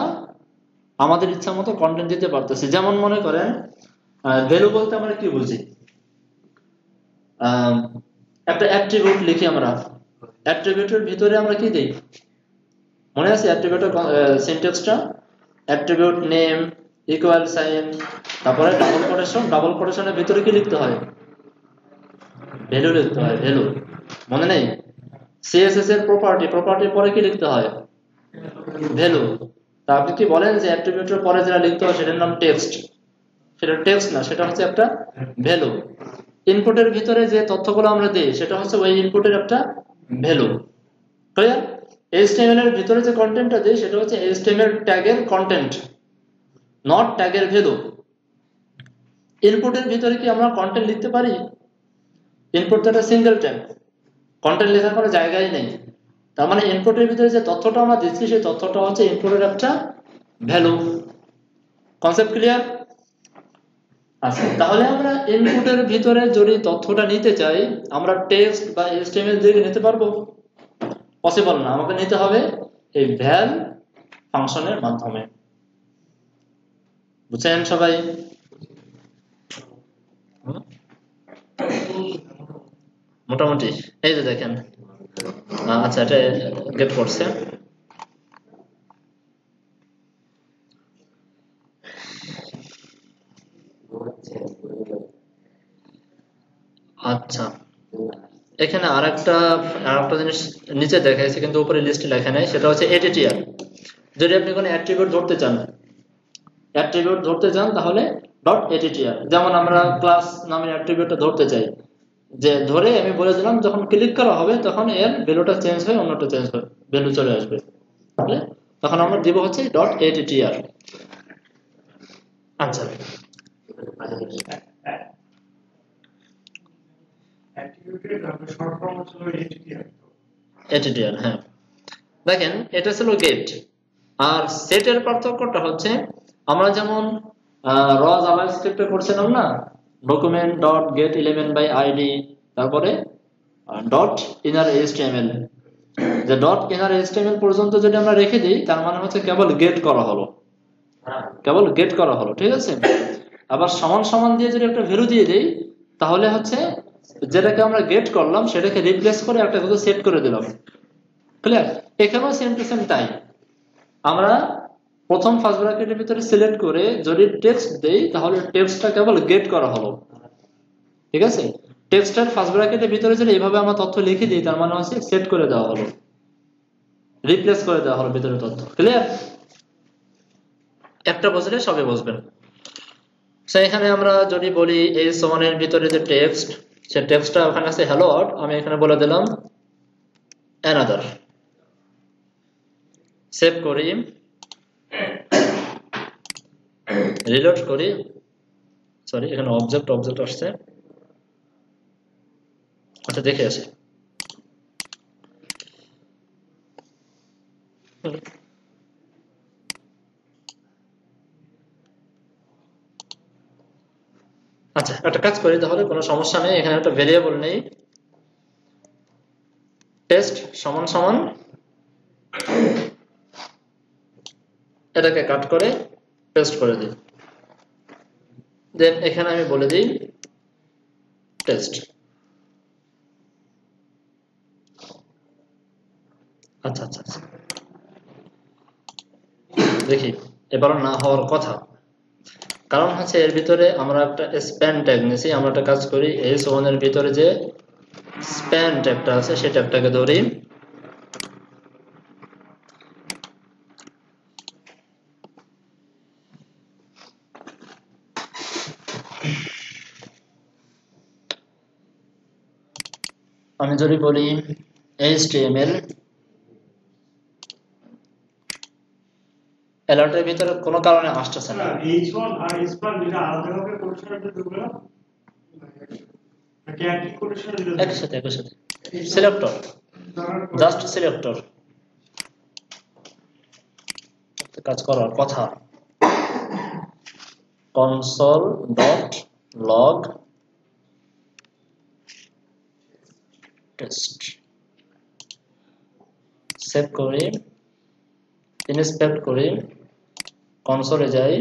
আমাদের ইচ্ছা মতো কন্টেন্ট দিতে পারতেছি। যেমন মনে করেন ভ্যালু বলতে আমরা কি বুঝি, একটা অ্যাট্রিবিউট লিখি আমরা, অ্যাট্রিবিউটের ভিতরে আমরা কি দেই মনে আছে? অ্যাট্রিবিউটের সিনট্যাক্সটা অ্যাট্রিবিউট নেম ইকুয়াল সাইন, তারপরে ডাবল কোটেশন, ডাবল কোটেশনের ভিতরে কি লিখতে হয়? ভ্যালু লিখতে হয়, ভ্যালু মনে নেই? সিএসএস এর প্রপার্টি, প্রপার্টির পরে কি লিখতে হয়? ভ্যালু। তা আপনি কি বলেন যে অ্যাট্রিবিউটের পরে যেটা লিখতে হয় সেটার নাম টেক্সট? সেটা টেক্সট না, সেটা হচ্ছে একটা ভ্যালু। ইনপুটের ভিতরে যে তথ্যগুলো আমরা দিই সেটা হচ্ছে ওই ইনপুটের একটা ভ্যালু। ক্লিয়ার? এইচটিএমএল এর ভিতরে যে কন্টেন্টটা দিই সেটা হচ্ছে এইচটিএমএল ট্যাগের কন্টেন্ট, নট ট্যাগের ভ্যালু। ইনপুটের ভিতরে কি আমরা কন্টেন্ট লিখতে পারি? ইনপুট তো একটা সিঙ্গেল ট্যাগ, কন্টেন্ট লেখার কোনো জায়গায় নেই। তার মানে ইনপুটের ভিতরে যে তথ্যটা আমরা দিচ্ছি সেই তথ্যটা হচ্ছে ইনপুটের একটা ভ্যালু। Concept clear? আচ্ছা, তাহলে আমরা ইনপুটের ভিতরে যদি তথ্যটা নিতে চাই আমরা টেক্সট বা এইচটিএমএল দিয়ে নিতে পারবো? পসিবল না, আমাকে নিতে হবে এই ভ্যাল ফাংশনের মাধ্যমে। বুঝছেন সবাই? মোটামুটি এই যে দেখেন, আচ্ছা এটা গেট করছে। আচ্ছা, এখানে আরেকটা জিনিস নিচে দেখাইছে কিন্তু উপরে লিস্টে লেখা নাই, সেটা হচ্ছে এটিটিআর। যদি আপনি কোনো অ্যাট্রিবিউট ধরতে চান, তাহলে ডট এটিটিআর। যেমন আমরা ক্লাস নামের অ্যাট্রিবিউটটা ধরতে চাই, যে ধরে আমি বলে দিলাম যখন ক্লিক করা হবে তখন এর ভ্যালুটা চেঞ্জ হয়ে অন্যটা চেঞ্জ হয়, ভ্যালু চলে আসবে। তখন আমরা দিব হচ্ছে ডট এটিটিআর। আচ্ছা, এটিটিআর, হ্যাঁ। দেখেন এটা ছিল গেট, আর সেটের পার্থক্যটা হচ্ছে আমরা যেমন র জাভাস্ক্রিপ্টে করছিলাম না, ডকুমেন্ট ডট গেট 11/id, তারপরে ডট ইনার এইচটিএমএল। যে ডট ইনার এইচটিএমএল পর্যন্ত যদি আমরা রেখে দিই তার মানে হচ্ছে কেবল গেট করা হলো, কেবল গেট করা হলো, ঠিক আছে? আবার সমান সমান দিয়ে যদি একটা ভ্যালু দিয়ে দিই তাহলে হচ্ছে যেটাকে আমরা গেট করলাম সেটাকে রিপ্লেস করে একটা কিছু সেট করে দিলাম। ক্লিয়ার? এখানেও সেম টু সেম তাই। আমরা প্রথম ফার্স্ট ব্র্যাকেটের ভিতরে সিলেক্ট করে যদি টেক্সট দেই তাহলে টেক্সটটা কেবল গেট করা হলো, ঠিক আছে? টেক্সটের ফার্স্ট ব্র্যাকেটের ভিতরে যদি এইভাবে আমরা তথ্য লিখে দিই তার মানে হচ্ছে সেট করে দেওয়া হলো, রিপ্লেস করে দেওয়া হলো ভিতরে তথ্য। ক্লিয়ার? একটা বুঝলে সবে বুঝবেন। এখানে আমরা যদি বলি এই সমানের ভিতরে যে টেক্সট, সে টেক্সটটা ওখানে আছে হ্যালো ওয়ার্ল্ড, আমি এখানে বলে দিলাম অ্যানাদার। সেভ করি, রিলোড করি, সরি এখানে অবজেক্ট আসছে, আচ্ছা দেখে আসি। আচ্ছা একটা কাজ করি তাহলে, কোনো সমস্যা নেই, এখানে একটা ভেরিয়েবল নেই, টেস্ট সমান সমান এটাকে কাট করে পেস্ট করে দিই, দেন এখানে আমি বলে দিই টেস্ট। আচ্ছা আচ্ছা আচ্ছা, দেখি এবারও না হওয়ার কথা, কারণ হচ্ছে এর ভিতরে আমরা একটা স্প্যান ট্যাগ নিয়েছি। আমরা একটা কাজ করি, এই সমানের ভিতরে যে স্প্যান ট্যাগটা আছে সেই ট্যাগটাকে ধরি, আমি যদি বলি HTML অ্যালার্টের ভিতরে কোনো কারণে আসতেছে না। H1 আর S1 যেটা আলাদাভাবে কোটেশনে দিতে হবে নাকি একই কোটেশনে দিতে হবে? একসাথে সিলেক্টর, জাস্ট সিলেক্টর কাজ করার কথা। console.log টেস্ট সেভ করি, ইনস্পেক্ট করি, কনসোলে যাই।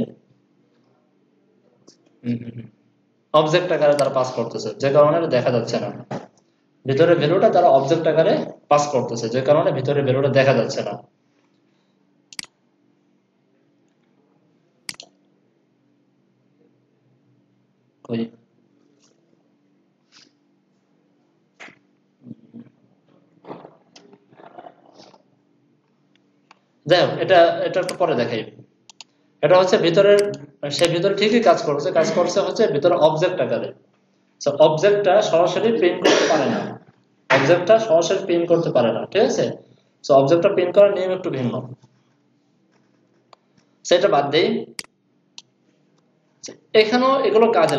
অবজেক্ট আকারে তারা পাস করতেছে, যে কারণে দেখা যাচ্ছে না। ভিতরে ভ্যালুটা তারা অবজেক্ট আকারে পাস করতেছে, যে কারণে ভিতরে ভ্যালুটা দেখা যাচ্ছে না। যাই হোক, এটা একটু পরে দেখাই। এটা হচ্ছে ভিতরের, সে ভিতরে ঠিকই কাজ করছে হচ্ছে ভিতরে অবজেক্ট আকারে। অবজেক্টটা সরাসরি প্রিন্ট করতে পারে না, ঠিক আছে। অবজেক্টটা প্রিন্ট করার নিয়ম একটু ভিন্ন, সেটা বাদ দেই। এখানেও এগুলো কাজে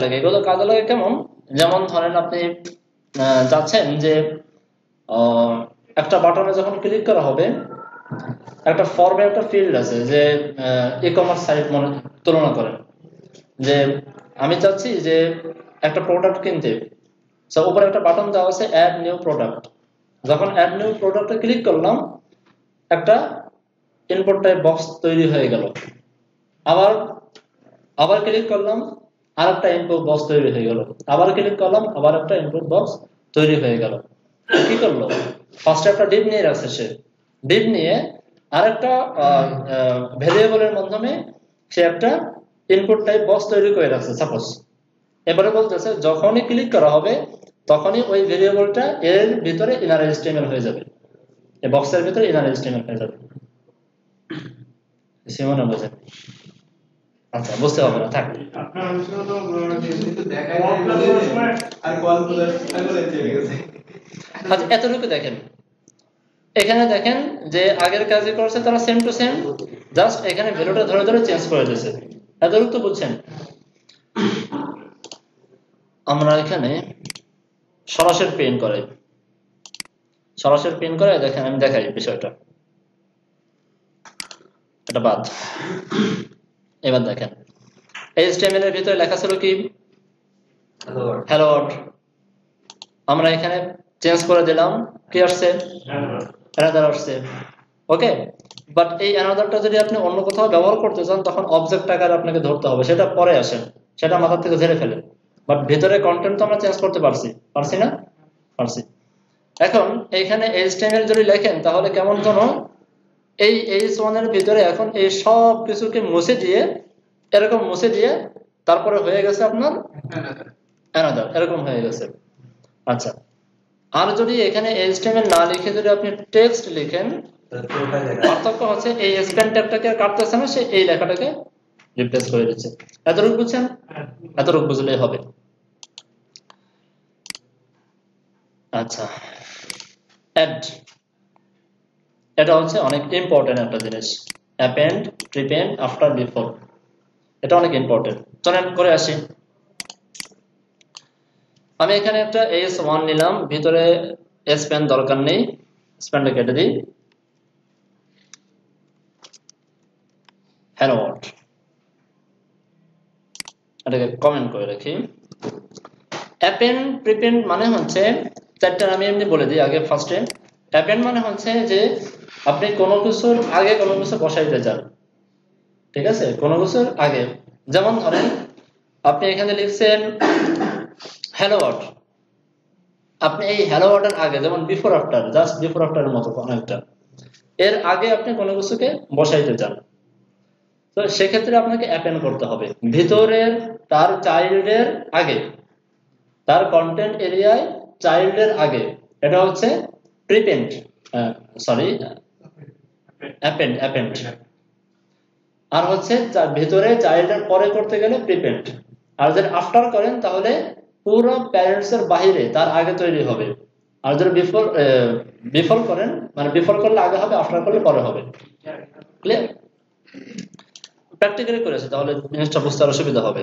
লাগে কেমন? যেমন ধরেন আপনি চাচ্ছেন যে একটা বাটনে যখন ক্লিক করা হবে, একটা ফর্মে একটা ফিল্ড আছে যে ই কমার্স সাইট তুলনা করেন, যে আমি চাচ্ছি যে একটা প্রোডাক্ট কিনতে, উপরে একটা বাটন দেওয়া আছে অ্যাড নিউ প্রোডাক্ট। যখন অ্যাড নিউ প্রোডাক্টে ক্লিক করলাম, একটা ইনপুট টাইপ বক্স তৈরি হয়ে গেল। আবার ক্লিক করলাম, আর একটা ইনপুট বক্স তৈরি হয়ে গেল। আবার ক্লিক করলাম, আবার একটা ইনপুট বক্স তৈরি হয়ে গেল। কি করলো? ফার্স্টে একটা ডিপ নিয়ে রাখছে, সে ডিপ নিয়ে আরেকটা ভেরিয়েবলের মাধ্যমে সে একটা ইনপুট টাইপ বক্স তৈরি করে রাখছে সাপোজ। এবারে বলতেছে যখনই ক্লিক করা হবে তখনই ওই ভেরিয়েবলটা এর ভিতরে ইনার HTML হয়ে যাবে, এই বক্সের ভিতরে ইনার HTML হয়ে যাবে। সিমনে বোঝেন? আচ্ছা, বুঝতে হবে না, থাক। আচ্ছা, এতটুকু দেখেন। এখানে দেখেন যে আগের কাজে করছে তারা সেম টু সেম, জাস্ট এখানে ভ্যালুটা ধরে ধরে চেঞ্জ করে দিয়েছে। এতটুকু তো বুঝছেন? আমরা এখানে সরাসরি প্রিন্ট করে দেখেন, আমি দেখাই বিষয়টা। এটা বাদ, এবার দেখেন HTML এর ভিতরে লেখা ছিল কি হ্যালো ওয়ার্ল্ড। আমরা এখানে চেঞ্জ করে দিলাম, কি আসছে? অ্যানাদার আসছে। ওকে, বাট এই অ্যানাদারটা যদি আপনি অন্য কোথাও ব্যবহার করতে চান তখন অবজেক্ট আকারে আপনাকে ধরতে হবে, সেটা পরে আসেন, সেটা মাথা থেকে ঝেড়ে ফেলেন। বাট ভিতরে কন্টেন্ট তো আমরা চেঞ্জ করতে পারছি না? পারছি। এখন এইখানে HTML যদি লেখেন তাহলে কেমন যেন এই H1 এর ভিতরে এখন এই সব কিছুকে মুছে দিয়ে, এরকম মুছে দিয়ে তারপরে হয়ে গেছে আপনার অ্যানাদার, এরকম হয়ে গেছে। আচ্ছা, আর যদি এখানে HTML না লিখে যদি আপনি টেক্সট লিখেন, পার্থক্য হচ্ছে এই স্প্যান ট্যাগটাকে আর কাটতেছে না, সে এই লেখাটাকে রিপ্লেস করে দিচ্ছে। এতটুকু বুঝছেন? এতটুকু বুঝলেই হবে। আচ্ছা, অ্যাড, এটা হচ্ছে অনেক ইম্পর্টেন্ট একটা জিনিস। অ্যাপেন্ড, প্রিপেন্ড, আফটার, বিফোর, এটা অনেক ইম্পর্টেন্ট। চলেন করে আসি। আমি এখানে একটা S1 নিলাম, ভিতরে স্প্যান দরকার নেই, স্প্যানটা কেটে দিই। হ্যালো ওয়ার্ল্ড, এটাকে কমেন্ট করে রাখি। অ্যাপেন্ড, প্রিপেন্ড মানে হচ্ছে চারটা আমি এমনি বলে দিই আগে। ফার্স্টে অ্যাপেন্ড মানে হচ্ছে যে আপনি কোনো কিছুর আগে কোনো কিছু বসাইতে চান, ঠিক আছে? কোনো কিছুর আগে, যেমন ধরেন আপনি এখানে লিখছেন হ্যালো ওয়ার্ল্ড, আপনি এই হ্যালো ওয়ার্ল্ডের আগে, যেমন বিফোর আফটার, জাস্ট বিফোর আফটারের মতো অনেকটা, এর আগে আপনি কোনো কিছুকে বসাইতে চান, তো সেক্ষেত্রে আপনাকে অ্যাপেন্ড করতে হবে ভিতরের তার চাইল্ডের আগে, তার কন্টেন্ট এরিয়ায় চাইল্ডের আগে। এটা হচ্ছে প্রিপেন্ড, অ্যাপেন্ড। আর হচ্ছে ভিতরে চাইল্ডের পরে করতে গেলে প্রিপেন্ড। আর যদি আফটার করেন তাহলে পুরো প্যারেন্টস এর বাইরে তার আগে তৈরি হবে। আর যদি বিফোর করেন, মানে বিফোর করলে আগে হবে, আফটার করলে পরে হবে। ক্লিয়ার? প্র্যাকটিক্যালি করেছে, তাহলে জিনিসটা বুঝতে আরো সুবিধা হবে।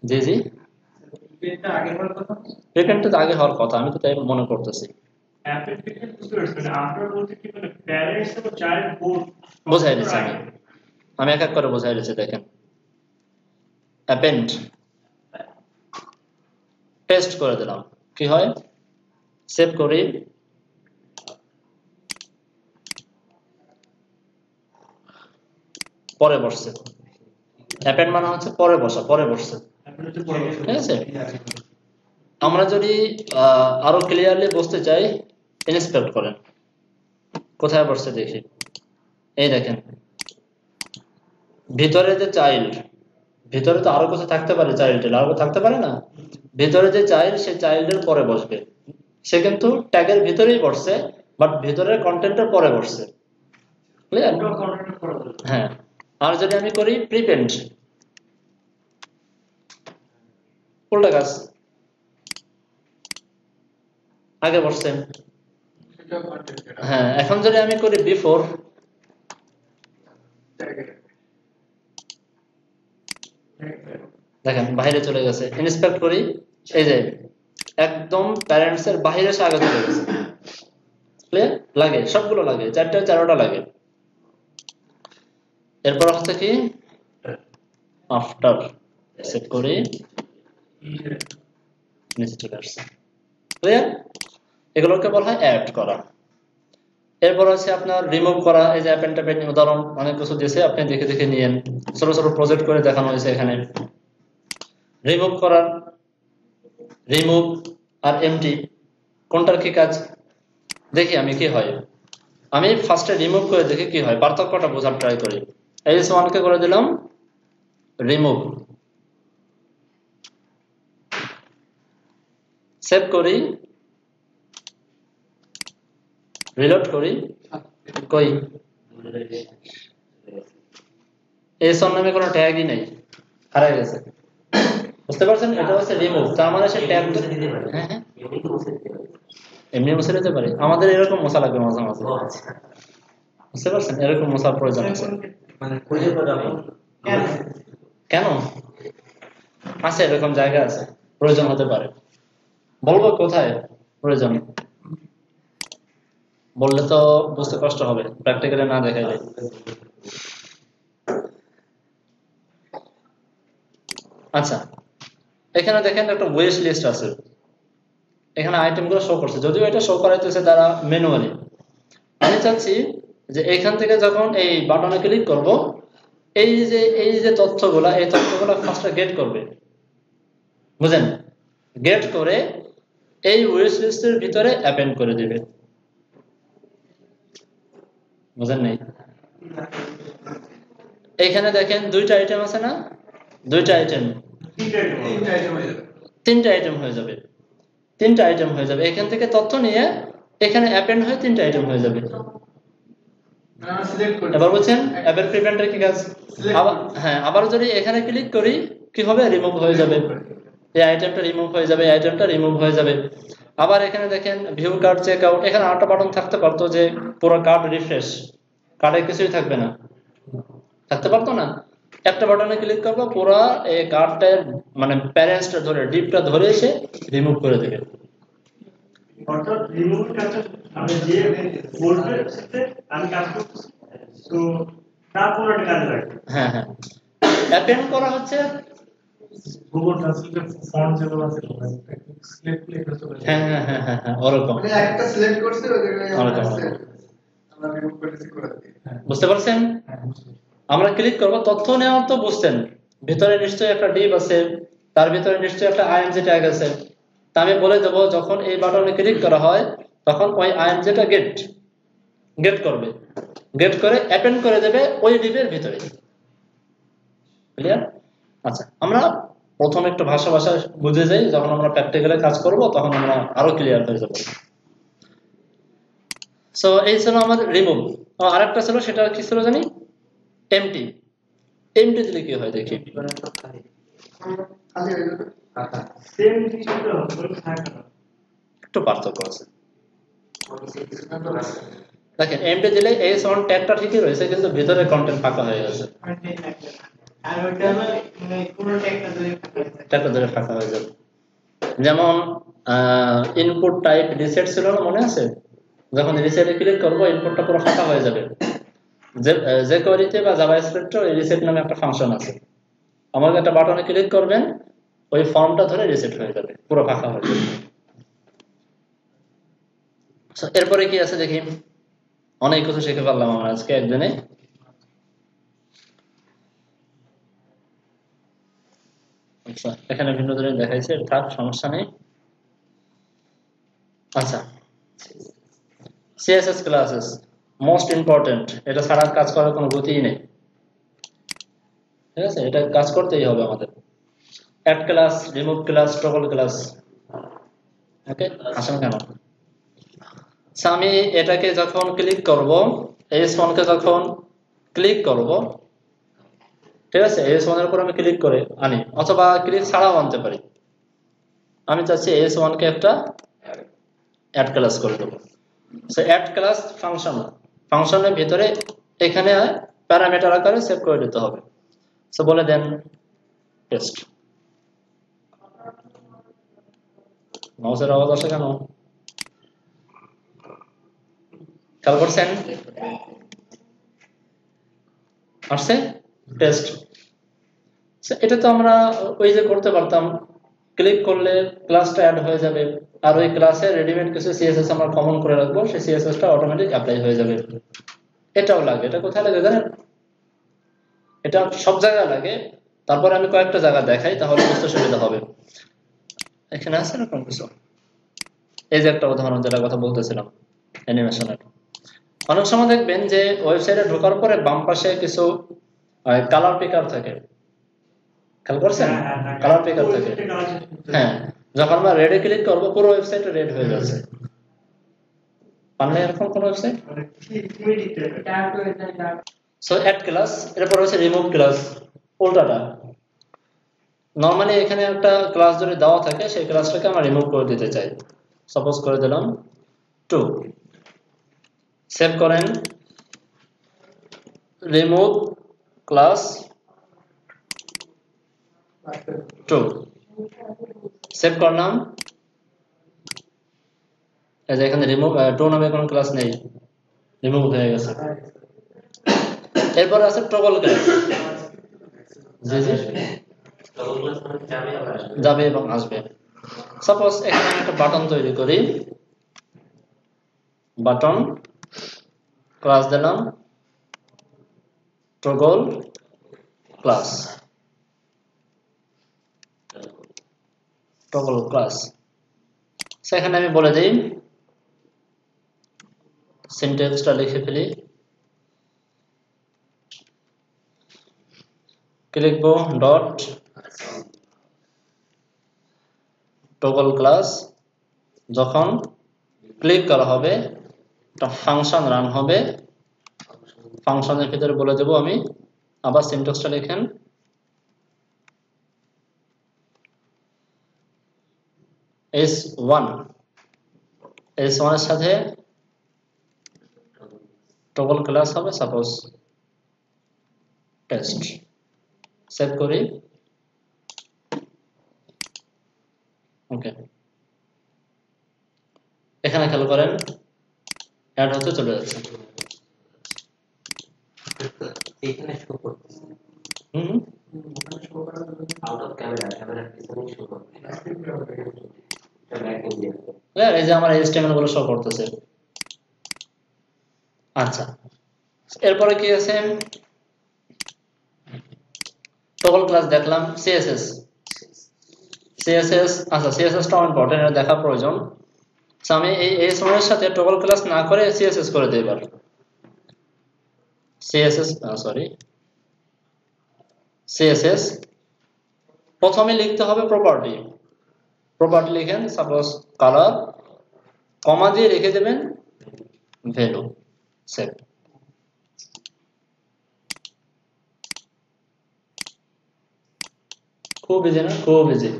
জি জি, এটা আগে হওয়ার কথা। প্রিপেন্টটা তো আগে হওয়ার কথা, আমি তো তাই মনে করতেছি। অ্যাপেন্ড থেকে বুঝতে পারছি, মানে আফটার বলতে কি, মানে প্যারেন্টস এবং চাইল্ড বোথ বোঝাই দিচ্ছি আমি, আমি এক এক করে বোঝাই দিচ্ছি। দেখেন, অ্যাপেন্ড টেস্ট করে দিলাম, কি হয়, সেভ করি, পরে বসছে। অ্যাপেন্ড মানে হচ্ছে পরে বসা, পরে বসছে, ঠিক আছে। আমরা যদি আরো ক্লিয়ারলি বুঝতে চাই, ইন্সপেক্ট করেন কোথায় বসছে দেখি। এই দেখেন, ভিতরে যে চাইল্ড, ভিতরে তো আরো কিছু থাকতে পারে, চাইল্ডের আরো থাকতে পারে না, ভিতরে যে চাইল্ড সে চাইল্ডের পরে বসবে। সে কিন্তু ট্যাগের ভিতরেই বসছে, বাট ভিতরের কন্টেন্টের পরে বসছে, ক্লিয়ার? হ্যাঁ। আর যদি আমি করি প্রিপেন্ড, উল্টা কাজ, আগে বসছে। হ্যাঁ, এখন যদি আমি করি বিফোর, দেখেন বাইরে চলে গেছে। ইন্সপেক্ট করি, এই যে একদম প্যারেন্টস এর বাইরে সে আগে চলে গেছে, ক্লিয়ার? লাগে, সবগুলো লাগে, 4টা লাগে। এরপর হচ্ছে কি আফটার, সেট করি, নিচে চলে আসছে, ক্লিয়ার? এগুলোকে বলা হয় অ্যাড করা। এরপর আছে আপনার রিমুভ করা। এই যে অ্যাপেন্ড ট্যাপেন্ড উদাহরণ অনেক কিছু দিয়েছে, আপনি দেখে দেখে নিয়েন, ছোট ছোট প্রজেক্ট করে দেখানো হয়েছে এখানে। রিমুভ করার, রিমুভ আর এমটি কোনটার কি কাজ দেখি আমি, কি হয়। আমি ফার্স্টে রিমুভ করে দেখি কি হয়, পার্থক্যটা বোঝার ট্রাই করি। ls1 কে করে দিলাম রিমুভ, সেভ করি, রিলোড করি, কই ls1 নামে কোনো ট্যাগই নাই, হারিয়ে গেছে। বুঝতে পারছেন? এটা হচ্ছে রিমুভ, তার মানে সে ট্যাগ, হ্যাঁ হ্যাঁ এমনি মুছে নিতে পারে। আমাদের এরকম মশা লাগবে মাঝে মাঝে, বুঝতে পারছেন? এরকম মশার প্রয়োজন আছে। কেন আছে, এরকম জায়গা আছে, প্রয়োজন হতে পারে। বলবো কোথায় প্রয়োজন, বললে তো বুঝতে কষ্ট হবে, প্র্যাকটিক্যালি না দেখাইলে। আচ্ছা, এখানে দেখেন একটা ওয়েস্ট লিস্ট আছে, এখানে আইটেমগুলো শো করছে, যদিও এটা শো করাইতেছে তারা ম্যানুয়ালি। আমি চাচ্ছি যে এখান থেকে যখন এই বাটনে ক্লিক করব, এই যে তথ্যগুলা, এই তথ্যগুলা ফার্স্টে গেট করবে, বুঝেন? গেট করে এই ওয়েস্ট লিস্টের ভিতরে অ্যাপেন্ড করে দিবে, বুঝেন নাই? এখানে দেখেন দুইটা আইটেম আছে না, দুইটা আইটেম, তিনটা আইটেম হয়ে যাবে, তিনটা আইটেম হয়ে যাবে। এখান থেকে তথ্য নিয়ে এখানে অ্যাপেন্ড হয়ে তিনটা আইটেম হয়ে যাবে। এবার বলছেন অ্যাপের প্রিভেন্টের কি কাজ? আবার হ্যাঁ, আবার যদি এখানে ক্লিক করি কি হবে, রিমুভ হয়ে যাবে, এই আইটেমটা রিমুভ হয়ে যাবে, এই আইটেমটা রিমুভ হয়ে যাবে। আবার এখানে দেখেন ভিউ কার্ড চেক আউট, এখানে আরেকটা বাটন থাকতে পারতো যে পুরো কার্ড রিফ্রেশ, কার্ডে কিছুই থাকবে না, থাকতে পারতো না। একটা বাটনে ক্লিক করবো, পুরো এই কার্ডটার মানে প্যারেন্টসটা ধরে, ডিপটা ধরে এসে রিমুভ করে দেবে। অর্থাৎ রিমুভ কাজটা আমি যে ফোল্ডারের সাথে আমি কাজ করতেছি, তো তারপর একটা কাজে লাগে। হ্যাঁ হ্যাঁ, অ্যাপেন্ড করা হচ্ছে গুগল ট্রান্সলেটর ফন্ট যেগুলো আছে সিলেক্ট ক্লিক করতে হবে। হ্যাঁ হ্যাঁ হ্যাঁ হ্যাঁ হ্যাঁ, ওরকম মানে একটা সিলেক্ট করছে ওই জায়গায় ওরকম। আমরা রিমুভ করেছি করে দিই। বুঝতে পারছেন? আমরা ক্লিক করব, তথ্য নেওয়ার তো বুঝছেন, ভিতরে নিশ্চয়ই একটা ডিপ আছে, তার ভিতরে নিশ্চয়ই একটা আইএনজি ট্যাগ আছে। তা আমি বলে দেবো যখন এই বাটনে ক্লিক করা হয় তখন ওই আইএনজিটা গেট করবে, গেট করে অ্যাপেন্ড করে দেবে ওই ডিপের ভিতরে। ক্লিয়ার? আচ্ছা, আমরা প্রথম একটু ভাষা বুঝে যাই, যখন আমরা প্র্যাকটিক্যালে কাজ করব তখন আমরা আরো ক্লিয়ার হয়ে যাব। সো এই ছিল আমাদের রিমুভ। আরেকটা ছিল, সেটা কি ছিল জানি, এমটি। এমটি দিলে কি হয় দেখি, খালি হয়ে যাবে। সেম জিনিসটা হলো থাকে না। একটু পার্থক্য আছে। দেখেন এমডি দিলে s1 ট্যাগটা ঠিকই রয়েছে কিন্তু ভিতরে কন্টেন্ট ফাঁকা হয়ে গেছে, আর ওইটা হলো মানে পুরো ট্যাগটা ধরে ট্যাগটা ধরে ফাঁকা হয়ে যাবে। যেমন ইনপুট টাইপ রিসেট ছিল না, মনে আছে? যখন রিসেটে ক্লিক করবো ইনপুটটা পুরো ফাঁকা হয়ে যাবে। যে কোয়েরিতে বা জাভাস্ক্রিপ্টে ওই রিসেট নামে একটা ফাংশন আছে, আমাকে একটা বাটনে ক্লিক করবেন ওই ফর্মটা ধরে রিসেট হয়ে যাবে, পুরো ফাঁকা হয়ে যাবে। এরপরে কি আছে দেখি, অনেক কিছু শিখে পারলাম আমরা আজকে একদিনে। আচ্ছা এখানে ভিন্ন ধরনের দেখাইছে, থাক সমস্যা নেই। আচ্ছা সিএসএস ক্লাসেস মোস্ট ইম্পর্টেন্ট, এটা ছাড়া কাজ করার কোনো গতিই নেই, ঠিক আছে? এটা কাজ করতেই হবে আমাদের। Add class, remove class, toggle class, okay? আসেন কেন? আচ্ছা আমি এটাকে যখন ক্লিক করব, s1 কে যখন ক্লিক করব, ঠিক আছে, s1 এর উপর আমি ক্লিক করে আনি অথবা ক্লিক ছাড়াও আনতে পারি। আমি চাচ্ছি s1 কে একটা অ্যাড ক্লাস করে দেবো। সো অ্যাড ক্লাস ফাংশনের ভিতরে এখানে প্যারামিটার আকারে সেভ করে দিতে হবে। সো বলে দেন টেস্ট। মাউসের আওয়াজ আসে কেন? খেয়াল করছেন? আসছে টেস্ট। এটা তো আমরা ওই যে করতে পারতাম, ক্লিক করলে ক্লাসটা অ্যাড হয়ে যাবে আর ওই ক্লাসে রেডিমেড কিছু সিএসএস আমরা কমন করে রাখবো, সেই সিএসএসটা অটোমেটিক অ্যাপ্লাই হয়ে যাবে। এটাও লাগে। এটা কোথায় লাগে জানেন? এটা সব জায়গায় লাগে। তারপরে আমি কয়েকটা জায়গা দেখাই তাহলে বুঝতে সুবিধা হবে। এখানে আছে এরকম কিছু, এই যে একটা উদাহরণ যেটা কথা বলতেছিলাম অ্যানিমেশনের। অনেক সময় দেখবেন যে ওয়েবসাইটে ঢোকার পরে বাম পাশে কিছু কালার পিকার থাকে, খেয়াল করছেন? কালার পিকার থাকে, হ্যাঁ। যখন আমরা রেডে ক্লিক করবো পুরো ওয়েবসাইট রেড হয়ে যাচ্ছে। পারলে এরকম কোন ওয়েবসাইট? সো অ্যাড ক্লাস, এরপর হচ্ছে রিমুভ ক্লাস, উল্টাটা। নরমালি এখানে একটা ক্লাস যদি দেওয়া থাকে সেই ক্লাসটাকে আমরা রিমুভ করে দিতে চাই। সাপোজ করে দিলাম 2, সেভ করেন, রিমুভ ক্লাস 2, সেভ করলাম। এই যে এখানে রিমুভ 2 নামে কোনো ক্লাস নেই, রিমুভ হয়ে গেছে। এরপর আছে টগল ক্লাস, জি জি যাবে এবং আসবে। সাপোজ এখানে আমি একটা বাটন তৈরি করি, বাটন ক্লাস দিলাম টগল ক্লাস, টগল ক্লাস। সেখানে আমি বলে দিই, সিনট্যাক্সটা লিখে ফেলি, কি লিখবো? ডট টগল ক্লাস, যখন ক্লিক করা হবে একটা ফাংশন রান হবে, ফাংশনের ভিতরে বলে দেবো আমি, আবার সিনট্যাক্সটা লিখেন, s1 এর সাথে টগল ক্লাস হবে, সাপোজ টেস্ট। সেভ করি, ওকে। এখানে খেয়াল করেন অ্যাড হতে চলে যাচ্ছে। এখানে শো করতেছে হুম আউট অফ ক্যামেরার পিছনে শো করবে। এটা ব্যাক ইন্ডিয়া। হ্যাঁ, এই যে আমার HTML গুলো শো করতেছে। আচ্ছা এরপরে কি আছে? টগল ক্লাস দেখলাম, সিএসএস, আচ্ছা সিএসএসটাও ইম্পর্টেন্ট, এটা দেখা প্রয়োজন। আমি এই সময়ের সাথে টগল ক্লাস না করে সিএসএস করে দিই। এবার সিএসএস প্রথমে লিখতে হবে প্রপার্টি, লিখেন সাপোজ কালার, কমা দিয়ে রেখে দেবেন ভ্যালু, সেভ। খুব ইজি না? খুব ইজি।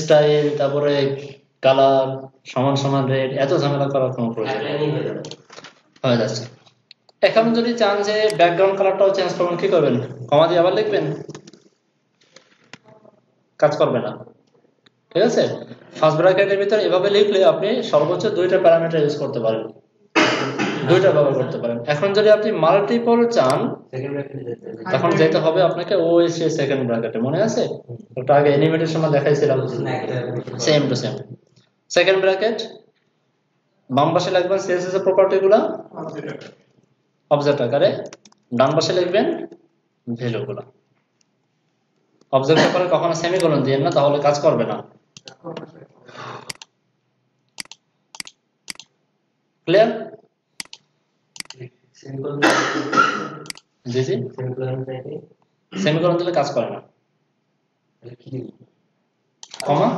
স্টাইল, তারপরে কালার, সমান সমান রেড, এত ঝামেলা করার কোনো প্রয়োজন হয়ে যাচ্ছে। এখন যদি চান যে ব্যাকগ্রাউন্ড কালারটাও চেঞ্জ করবেন, কি করবেন? কমা দিয়ে আবার লিখবেন, কাজ করবে না। ঠিক আছে, ফার্স্ট ব্র্যাকেটের ভিতরে এভাবে লিখলে আপনি সর্বোচ্চ 2টা প্যারামিটার ইউজ করতে পারেন, 2টা ব্যবহার করতে পারেন। এখন যদি আপনি মাল্টিপল চান সেকেন্ড ব্র্যাকেটে যেতে হবে। তখন যেতে হবে আপনাকে ওএসএ সেকেন্ড ব্র্যাকেটে, মনে আছে? ওটা আগে অ্যানিমেটের সময় দেখাইছিলাম, same to same. Second bracket, বাম পাশে লিখবেন সিএসএস এর প্রপার্টিগুলো অবজেক্ট আকারে, ডান পাশে লিখবেন ভ্যালুগুলো। অবজেক্ট আকারে কখনো সেমিকোলন দিয়েন না, তাহলে কাজ করবে না। ক্লিয়ার? সেমিকোলন জি জি, চাইতে সেমিকোলন দিলে কাজ করে না। কি দিব? কমা,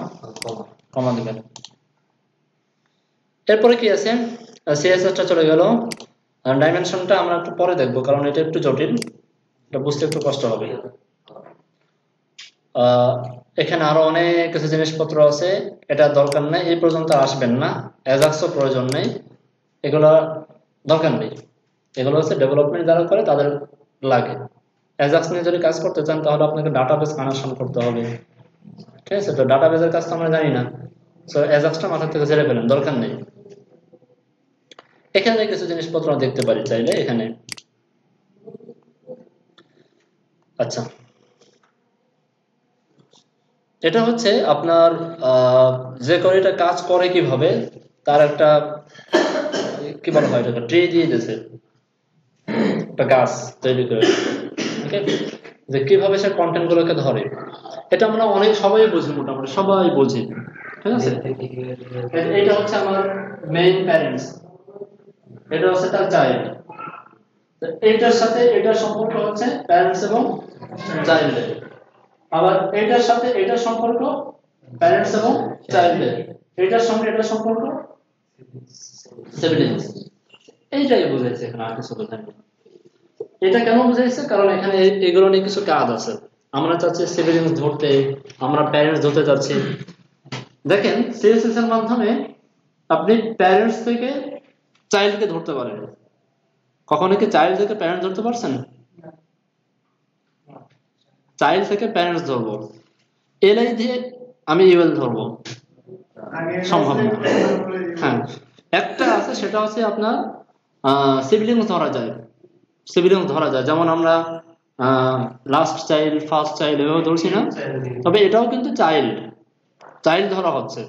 কমা। কমা দিবেন। এরপরে কি আছে? সিএসএসটা চলে গেল। ডাইমেনশনটা আমরা একটু পরে দেখবো, কারণ এটা একটু জটিল, এটা বুঝতে একটু কষ্ট হবে। এখানে আরো অনেক কিছু জিনিসপত্র আছে, এটা দরকার নেই, এই পর্যন্ত আসবেন না। অ্যাজাক্সও প্রয়োজন নেই, এগুলো দরকার নেই। এগুলো হচ্ছে ডেভেলপমেন্ট যারা করে তাদের লাগে। অ্যাজাক্স নিয়ে যদি কাজ করতে চান তাহলে আপনাকে ডাটাবেস কানেকশন করতে হবে। ঠিক আছে, তো ডাটাবেসের কাজ তো আমরা জানি না, সো অ্যাজাক্সটা মাথা থেকে ঝেড়ে ফেলেন, দরকার নেই। এখানে কিছু জিনিসপত্র দেখতে পারি চাইলে এখানে। আচ্ছা, এটা হচ্ছে আপনার যে কোয়েরিটা কাজ করে কিভাবে তার একটা কি বলা হয়, এটা ট্রি দিয়ে দিয়েছে, একটা গাছ তৈরি করে, ওকে, যে কিভাবে সে কন্টেন্ট গুলোকে ধরে। এটা আমরা অনেক সবাই বুঝি, মোটামুটি সবাই বুঝি। ঠিক আছে, এটা হচ্ছে আমার মেইন প্যারেন্টস, এটা হচ্ছে তার চাইল্ড। এইটার সাথে এটার সম্পর্ক হচ্ছে প্যারেন্টস এবং চাইল্ডের। আবার এটার সাথে এটার সম্পর্ক প্যারেন্টস এবং চাইল্ডের। এটার সঙ্গে এটার সম্পর্ক সিবলিংস। এইটাই বুঝাইছে এখানে, আর কিছু বোঝায়নি। এটা কেন বুঝাইছে? কারণ এখানে এগুলো নিয়ে কিছু কাজ আছে। আমরা চাচ্ছি সিবলিংস ধরতে, আমরা প্যারেন্টস ধরতে চাচ্ছি। দেখেন সিএসএস এর মাধ্যমে আপনি প্যারেন্টস থেকে চাইল্ডকে ধরতে পারেন। কখনো কি চাইল্ড থেকে প্যারেন্টস ধরতে পারছেন? চাইল্ড থেকে প্যারেন্টস ধরবো, এলআই দিয়ে আমি ইউএল ধরবো, সম্ভব না। হ্যাঁ, একটা আছে, সেটা হচ্ছে আপনার সিবলিংস ধরা যায়। সিবলিংস ধরা যায়, যেমন আমরা লাস্ট চাইল্ড, ফার্স্ট চাইল্ড এভাবে ধরছি না, তবে এটাও কিন্তু চাইল্ড, চাইল্ড ধরা হচ্ছে।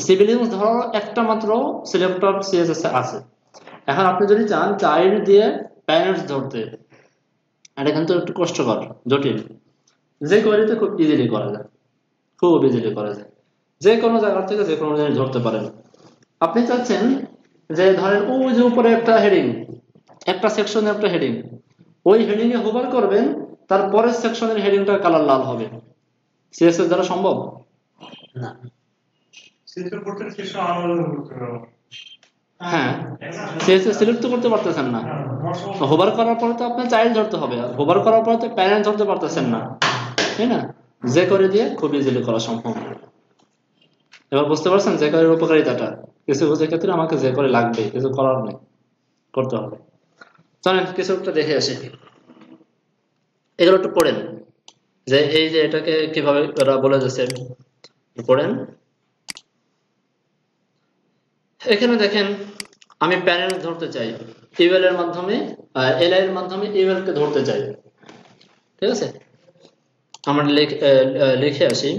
সিবলিংস ধরার একটা মাত্র সিলেক্টর সিএসএস আছে। এখন আপনি যদি চান চাইল্ড দিয়ে প্যারেন্টস ধরতে, এটা কিন্তু একটু কষ্টকর, জটিল। যে কোয়েরিতে খুব ইজিলি করা যায়, খুব ইজিলি করা যায়। যে কোনো জায়গা থেকে যে কোনো জিনিস ধরতে পারেন। আপনি চাচ্ছেন যে ধরেন ওই যে উপরে একটা হেডিং, একটা সেকশনে একটা হেডিং, ওই হেডিং এ হোভার করবেন, তারপরের সেকশনের হেডিংটার কালার লাল হবে। সিএসএস দ্বারা সম্ভব না। সিলেক্ট করতে কিছু আলাদা করতে হবে। হ্যাঁ, সিএসএস সিলেক্ট তো করতে পারতেছেন না। হোভার করার পরে তো আপনার চাইল্ড ধরতে হবে, আর হোভার করার পরে তো প্যারেন্ট ধরতে পারতেছেন না, তাই না? যে করে দিয়ে খুব ইজিলি করা সম্ভব। এবার বুঝতে পারছেন যে করের উপকারিতাটা? কিছু কিছু ক্ষেত্রে আমাকে যে করে লাগবে, কিছু করার নেই, করতে হবে। চলেন কিছু একটা দেখে আসি, এগুলো একটু পড়েন যে এই যে এটাকে কিভাবে ওরা বলে যাচ্ছে, পড়েন। এখানে দেখেন আমি প্যারেন্ট ধরতে চাই ইউএল এর মাধ্যমে, এলআই এর মাধ্যমে ইউএল কে ধরতে চাই। ঠিক আছে, আমরা লিখে আসি।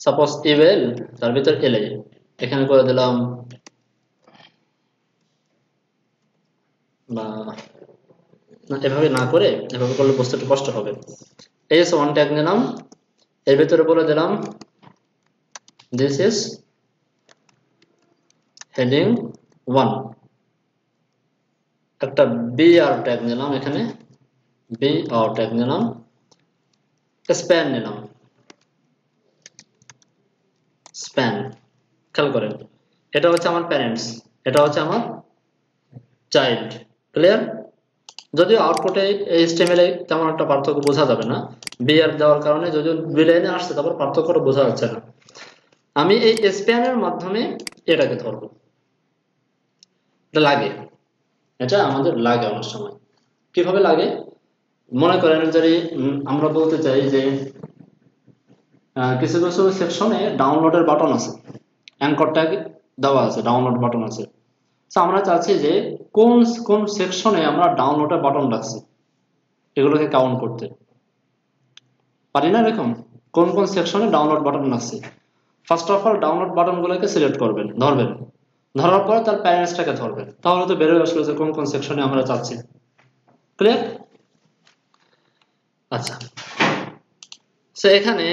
সাপোজ ইউএল তার ভিতর এলআই, এখানে করে দিলাম বা না, এভাবে না করে এভাবে করলে বুঝতে একটু কষ্ট হবে। AS1 ট্যাগ নিলাম, এর ভিতরে বলে দিলাম দিস ইজ হেডিং 1। একটা BR ট্যাগ নিলাম, এখানে BR ট্যাগ নিলাম, স্প্যান নিলাম, স্প্যান। খেয়াল করেন এটা হচ্ছে আমার প্যারেন্টস, এটা হচ্ছে আমার চাইল্ড। ক্লিয়ার? যদিও আউটপুটে HTML এ তেমন একটা পার্থক্য বোঝা যাবে না, BR দেওয়ার কারণে যদিও বিলাইনে আসছে, তারপর পার্থক্যটা বোঝা যাচ্ছে না। আমি এই স্প্যানের মাধ্যমে এটাকে ধরবো। এটা লাগে, এটা আমাদের লাগে অনেক সময়। কিভাবে লাগে? মনে করেন যদি আমরা বলতে চাই যে কিছু কিছু সেকশনে ডাউনলোডের বাটন আছে, অ্যাঙ্কর ট্যাগ দেওয়া আছে, ডাউনলোড বাটন আছে। তো আমরা চাচ্ছি যে কোন কোন সেকশনে আমরা ডাউনলোডের বাটন রাখছি এগুলোকে কাউন্ট করতে পারি না। এরকম কোন কোন সেকশনে ডাউনলোড বাটন রাখছি, ফার্স্ট অফ অল ডাউনলোড বাটনগুলোকে সিলেক্ট করবেন, ধরবেন, ধরার পরে তার প্যারেন্টসটাকে ধরবেন, তাহলে তো বেরোয় আসলো যে কোন কোন সেকশনে আমরা চাচ্ছি। ক্লিয়ার? আচ্ছা, সো এখানে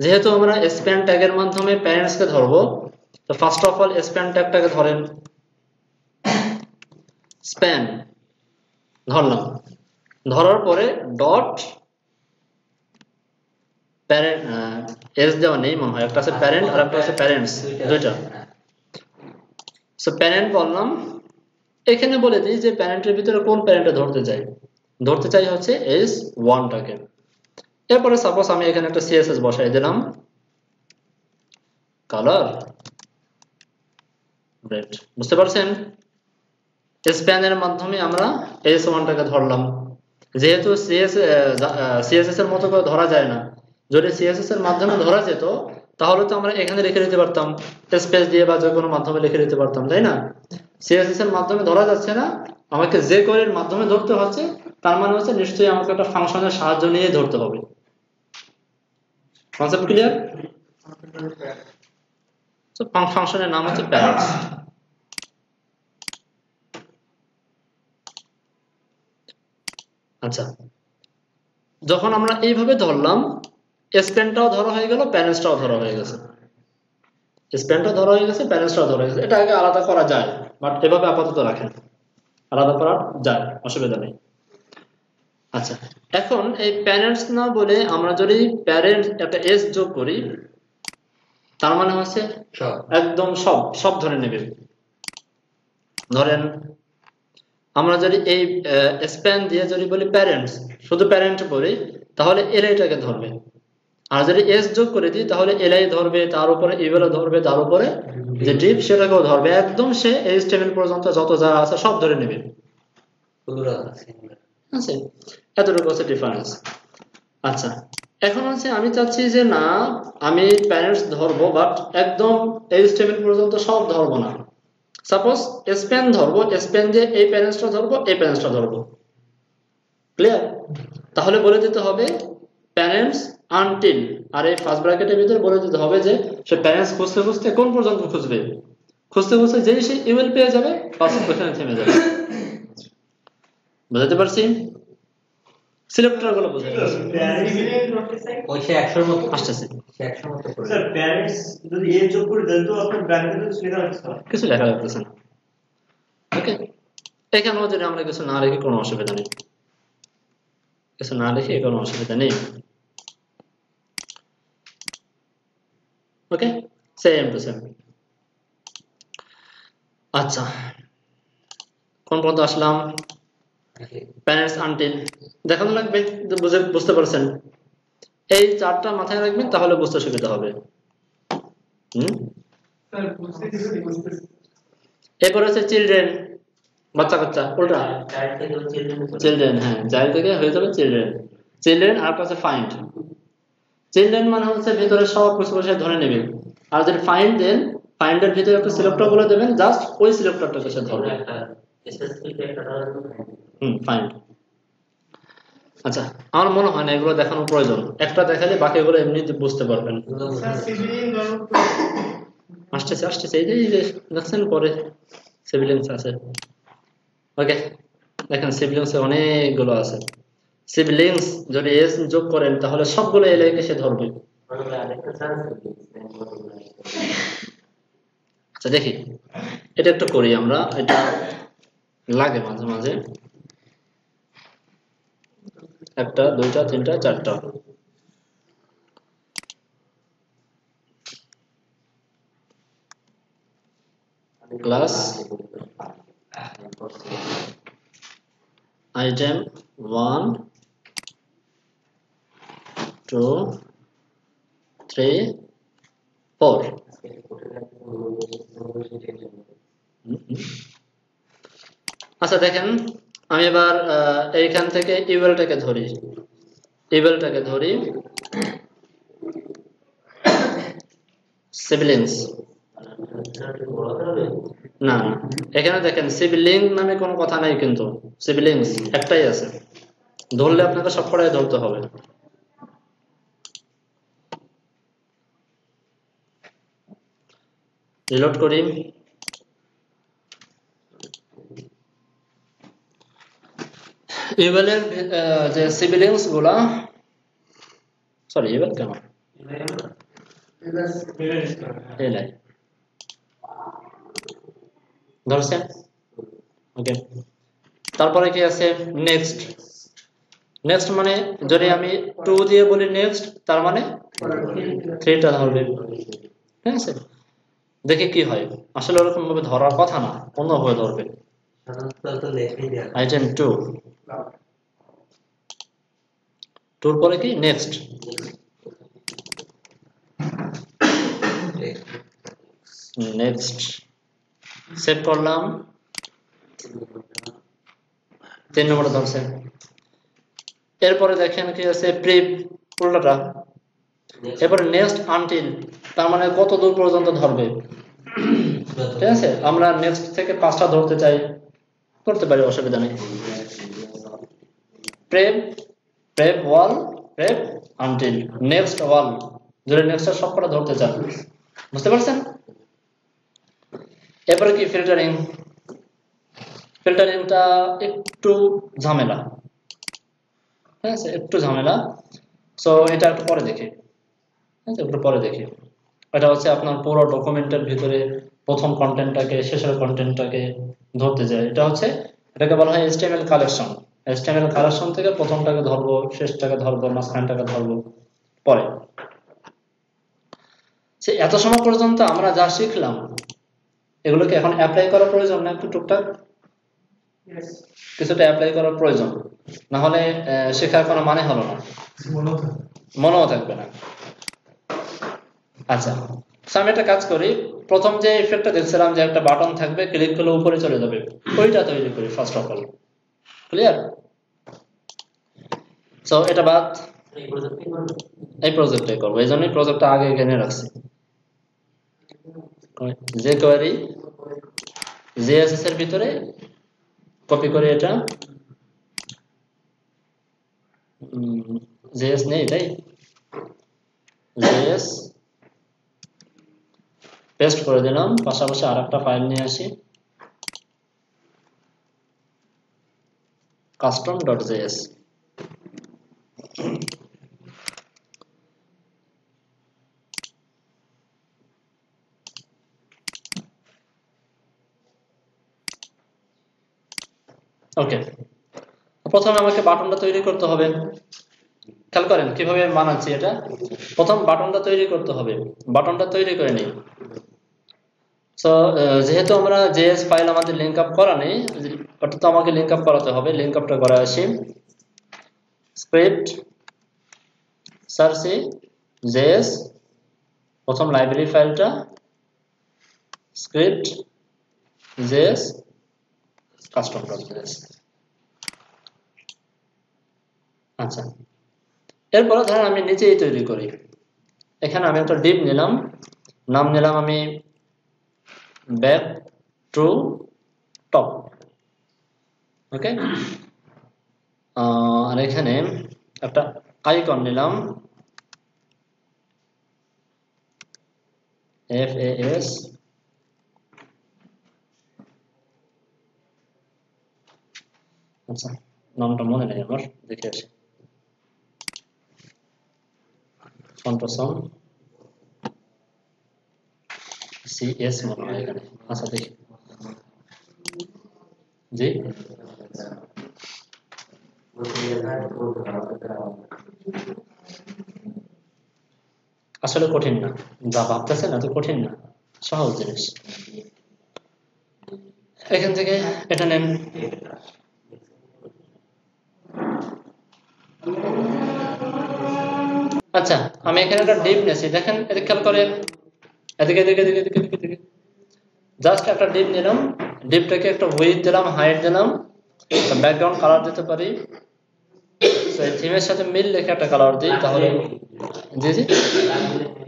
যেহেতু আমরা স্প্যান ট্যাগের মাধ্যমে প্যারেন্টসকে ধরবো, তো ফার্স্ট অফ অল স্প্যান ট্যাগটাকে ধরেন, স্প্যান ধরলাম, ধরার পরে ডট প্যারেন্ট, এস দেওয়া নেই মনে হয়, একটা আছে প্যারেন্ট আর একটা আছে প্যারেন্টস, দুইটা। সো প্যারেন্ট বললাম, এখানে বলে দিই যে প্যারেন্টের ভিতরে কোন প্যারেন্টে ধরতে চাই হচ্ছে S1টাকে। এরপরে সাপোজ আমি এখানে একটা সিএসএস বসাই দিলাম, কালার রেড, বুঝতে পারছেন? স্প্যানের মাধ্যমে আমরা S1টাকে ধরলাম। যেহেতু সিএসএস এর মতো করে ধরা যায় না, যদি সিএসএস এর মাধ্যমে ধরা যেত তাহলে তো আমরা এখানে লিখে দিতে পারতাম, স্পেস দিয়ে বা যে কোনো মাধ্যমে লিখে দিতে পারতাম, তাই না? সিএসএস এর মাধ্যমে ধরা যাচ্ছে না, আমাকে যে কোয়েরির মাধ্যমে ধরতে হচ্ছে, তার মানে হচ্ছে নিশ্চয়ই আমাকে একটা ফাংশনের সাহায্য নিয়ে ধরতে হবে। Concept clear? তো ফাংশনের নাম হচ্ছে প্যারেন্টস। আচ্ছা, যখন আমরা এইভাবে ধরলাম, স্প্যানটাও ধরা হয়ে গেল, প্যারেন্টসটাও ধরা হয়ে গেছে, স্প্যানটাও ধরা হয়ে গেছে, প্যারেন্টসটাও ধরা হয়ে গেছে। এটা আগে আলাদা করা যায়, বাট এভাবে আপাতত রাখেন, আলাদা করা যায়, অসুবিধা নেই। আচ্ছা, এখন এই প্যারেন্টস না বলে আমরা যদি প্যারেন্টস একটা এস যোগ করি, তার মানে হচ্ছে একদম সব সব ধরে নেবে। ধরেন আমরা যদি এই স্প্যান দিয়ে যদি বলি প্যারেন্টস, শুধু প্যারেন্ট বলি, তাহলে এলআইটাকে ধরবে। আর যদি এস যোগ করে দিই তাহলে এলআই ধরবে, তার উপরে ইভেলও ধরবে, তার উপরে যে ডিপ সেটাকেও ধরবে, একদম সে এইচটিএমএল পর্যন্ত যত যা আছে সব ধরে নেবে। আছে, এতটুকু হচ্ছে ডিফারেন্স। আচ্ছা, এখন হচ্ছে আমি চাচ্ছি যে না, আমি প্যারেন্টস ধরবো, বাট একদম এইচটিএমএল পর্যন্ত সব ধরবো না। সাপোজ স্প্যান ধরবো, স্প্যান দিয়ে এই প্যারেন্টসটা ধরবো, এই প্যারেন্টসটা ধরবো। ক্লিয়ার? তাহলে বলে দিতে হবে প্যারেন্টস আনটিল, আর এই ফার্স্ট ব্র্যাকেটের ভিতরে বলে দিতে হবে যে সে প্যারেন্টস খুঁজতে খুঁজতে কোন পর্যন্ত খুঁজবে, খুঁজতে খুঁজতে যেই সে ইমেল পেয়ে যাবে বাস ওখানে থেমে যাবে। বুঝতে পারছি? সিলেক্টর গুলো বুঝতে পারছি, ওই সে 100 এর মতো আসতেছে। সে 100 এর মতো করে স্যার প্যারেন্টস যদি এ যোগ করে দেন তো আপনার ব্র্যাকেটে কিছু লেখা আছে কিছু লেখা লাগতেছে না। ওকে, এখানেও যদি আমরা কিছু না লিখি কোনো অসুবিধা নেই, কিছু না লিখে কোনো অসুবিধা নেই। ওকে, সেম টু সেম। আচ্ছা, কোন পর্যন্ত আসলাম? প্যারেন্টস আনটিল দেখানো লাগবে, বুঝতে পারছেন? এই চারটা মাথায় রাখবেন, তাহলে বুঝতে সুবিধা হবে। এরপর হচ্ছে চিলড্রেন, বাচ্চা কাচ্চা, উল্টা চিলড্রেন, হ্যাঁ চাইল্ড থেকে হয়ে যাবে চিলড্রেন। চিলড্রেন আর কাছে ফাইন্ড, চিলড্রেন মানে হচ্ছে ভিতরে সব কিছু বসে ধরে নেবেন, আর যদি ফাইন্ড দেন ফাইন্ডের ভিতরে একটা সিলেক্টর বলে দেবেন, জাস্ট ওই সিলেক্টরটাকে সে ধরবে। ফাইন্ড। আচ্ছা, আমার মনে হয় না এগুলো দেখানোর প্রয়োজন, একটা দেখালে বাকিগুলো এমনিতে বুঝতে পারবেন। আসতেছে আসতেছে, এই যে দেখছেন পরে সিভিলিংস আছে। ওকে, দেখেন সিভিলিংস অনেকগুলো আছে। সিভিলিংস যদি এস যোগ করেন তাহলে সবগুলো এলাকাকে সে ধরবে। আচ্ছা দেখি, এটা একটু করি আমরা, এটা লাগে মাঝে মাঝে, একটা দুইটা তিনটা চারটা। ক্লাস আইটেম 1 2 3 4 আচ্ছা দেখেন, আমি এবার এইখান থেকে ইউএলটাকে ধরি, সিবলিংস না, এখানে দেখেন সিবলিং নামে কোনো কথা নাই, কিন্তু সিবলিংস একটাই আছে, ধরলে আপনাকে সবকটাই ধরতে হবে। রিলোড করি। ইউএলের যে সিবলিংস গুলা, সরি ইউএল কেন এলাই ধরছেন, ওকে। তারপরে কি আছে নেক্সট, নেক্সট মানে যদি আমি 2 দিয়ে বলি নেক্সট, তার মানে 3টা ধরবে, ঠিক আছে। দেখি কি হয়, আসলে ওরকম ভাবে ধরার কথা না, অন্যভাবে ধরবে। আইটেম 2, 2 পরে কি নেক্সট, নেক্সট সেভ করলাম, 3 নম্বরে ধরছে। এরপরে দেখেন কি আছে প্রিপ, উল্টাটা। এরপরে নেক্সট আনটিল, তার মানে কত দূর পর্যন্ত ধরবে, ঠিক আছে। আমরা নেক্সট থেকে 5টা ধরতে চাই, করতে পারি, অসুবিধা নেই। প্রেপ, প্রেপ ওয়াল, প্রেপ আনটিল, নেক্সট ওয়াল, যদি নেক্সট সবকটা ধরতে চান, বুঝতে পারছেন। এরপরে কি ফিল্টারিং, ফিল্টারিংটা একটু ঝামেলা, ঠিক আছে, একটু ঝামেলা। সো এটা একটু পরে দেখি, একটু পরে দেখি। এটা হচ্ছে আপনার পুরো ডকুমেন্টের ভিতরে প্রথম কন্টেন্টটাকে শেষের কন্টেন্টটাকে ধরতে যায়। এটা হচ্ছে, এটাকে বলা হয় HTML কালেকশন। HTML কালেকশন থেকে প্রথমটাকে ধরবো, শেষটাকে ধরবো, মাঝখানটাকে ধরবো পরে। সে এত সময় পর্যন্ত আমরা যা শিখলাম, এগুলোকে এখন অ্যাপ্লাই করার প্রয়োজন না? একটু টুকটাক কিছুটা অ্যাপ্লাই করার প্রয়োজন, না হলে শেখার কোনো মানে হলো না, মনেও থাকবে না। আচ্ছা, আমি একটা কাজ করি, প্রথম যে ইফেক্টটা দেখছিলাম যে একটা বাটন থাকবে, ক্লিক করলে উপরে চলে যাবে, ওইটা তৈরি করি first of all. Clear? So এটা বাদ, এই প্রজেক্টটাই করবো, এই জন্যই প্রজেক্টটা আগে এখানে রাখছি। যে কোয়ারি জেএসএস এর ভিতরে কপি করে, এটা জেএস নেই তাই, জেএস পেস্ট করে দিলাম, পাশাপাশি আরেকটা ফাইল নিয়ে আসি, custom.js। ওকে, প্রথমে আমাকে বাটনটা তৈরি করতে হবে। খেয়াল করেন কিভাবে বানাচ্ছি এটা। প্রথম বাটনটা তৈরি করতে হবে, বাটনটা তৈরি করে নিই। সো যেহেতু আমরা জেএস ফাইল আমাদের লিংক আপ করা নেই, ওটা তো আমাকে লিংক আপ করাতে হবে। লিংক আপটা করে আসি, স্ক্রিপ্ট সার্চে জেএস, প্রথম লাইব্রেরি ফাইলটা স্ক্রিপ্ট জেএস custom.js। আচ্ছা, এরপরে ধরেন আমি নিচেই তৈরি করি। এখানে আমি একটা ডিভ নিলাম, নাম নিলাম আমি ব্যাক টু টপ, ওকে। আর এখানে একটা আইকন নিলাম, FAS, আচ্ছা নামটা মনে নেই আমার, দেখে আসি। ফন্টসন CS মনে হয় এখানে, আচ্ছা দেখি। জি, আসলে কঠিন না, যা ভাবতেছেন এত কঠিন না, সহজ জিনিস। এখান থেকে এটা নেন, আচ্ছা আমি এখানে একটা ডিপ নিয়েছি, দেখেন এদিকে খেয়াল করে, এদিকে এদিকে এদিকে এদিকে এদিকে, জাস্ট একটা ডিপ নিলাম, ডিপটাকে একটা উইডথ দিলাম, হাইট দিলাম, ব্যাকগ্রাউন্ড কালার দিতে পারি। তো এই থিমের সাথে মিল রেখে একটা কালার দিই, তাহলে জি জি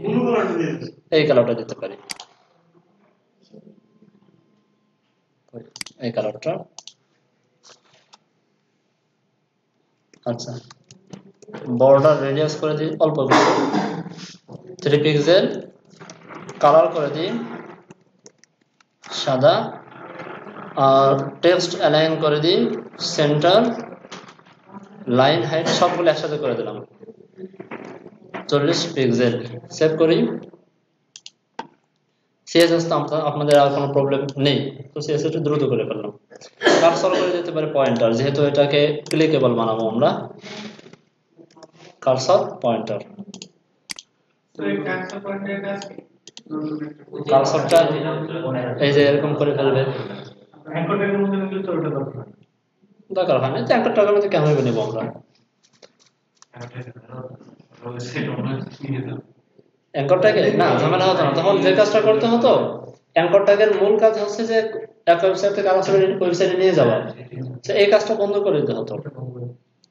ব্লু কালারটা দিয়ে দিচ্ছি। এই কালারটা দিতে পারি, এই কালারটা। আচ্ছা, বর্ডার রেডিয়াস করে দিই অল্প কিছু, 3 পিক্সেল, কালার করে দিই সাদা, আর টেক্সট অ্যালাইন করে দিই সেন্টার, লাইন হাইট সবগুলো একসাথে করে দিলাম 40 পিক্সেল। সেভ করি। সিএসএস তো আপনাদের আর কোনো প্রবলেম নেই, তো সিএসএস একটু দ্রুত করে ফেললাম। কার্সর করে দিতে পারে পয়েন্টার, যেহেতু এটাকে ক্লিকেবল বানাবো আমরা, কার্সর পয়েন্টার। তো এই ট্রান্সফার পয়েন্টের কাজ কি? কার্সরটা এই যে এরকম করে ফেলবে, অ্যাঙ্করের মধ্যে নিলে তো ওটা দরকার। দরকার হয় না, তো একটা টাকার মধ্যে কেমন নেব আমরা। অ্যাঙ্করটাকে না ঝামেলা হতো না, তখন যে কাজটা করতে হতো, অ্যাঙ্করটাকের মূল কাজ হচ্ছে যে এক ওয়েবসাইট থেকে আরেক ওয়েবসাইটে নিয়ে যাওয়া, এই কাজটা বন্ধ করে দিতে হতো।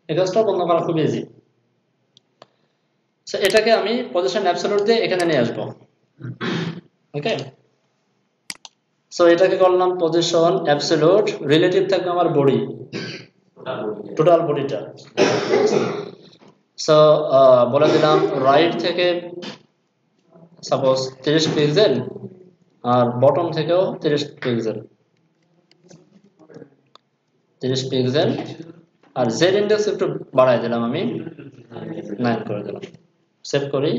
এই কাজটা বন্ধ করা খুব ইজি। এটাকে আমি পজিশন অ্যাবসলিউট দিয়ে এখানে নিয়ে আসবো। ওকে, সো এটাকে করলাম পজিশন অ্যাবসলিউট, রিলেটিভ থাকবে আমার বডি, টোটাল বডিটা। সো বলে দিলাম রাইট থেকে সাপোজ 30 পিক্সেল, আর বটম থেকেও 30 পিক্সেল, 30 পিক্সেল, আর জেড ইন্ডেক্স একটু বাড়াই দিলাম আমি, 9 করে দিলাম। সেভ করি।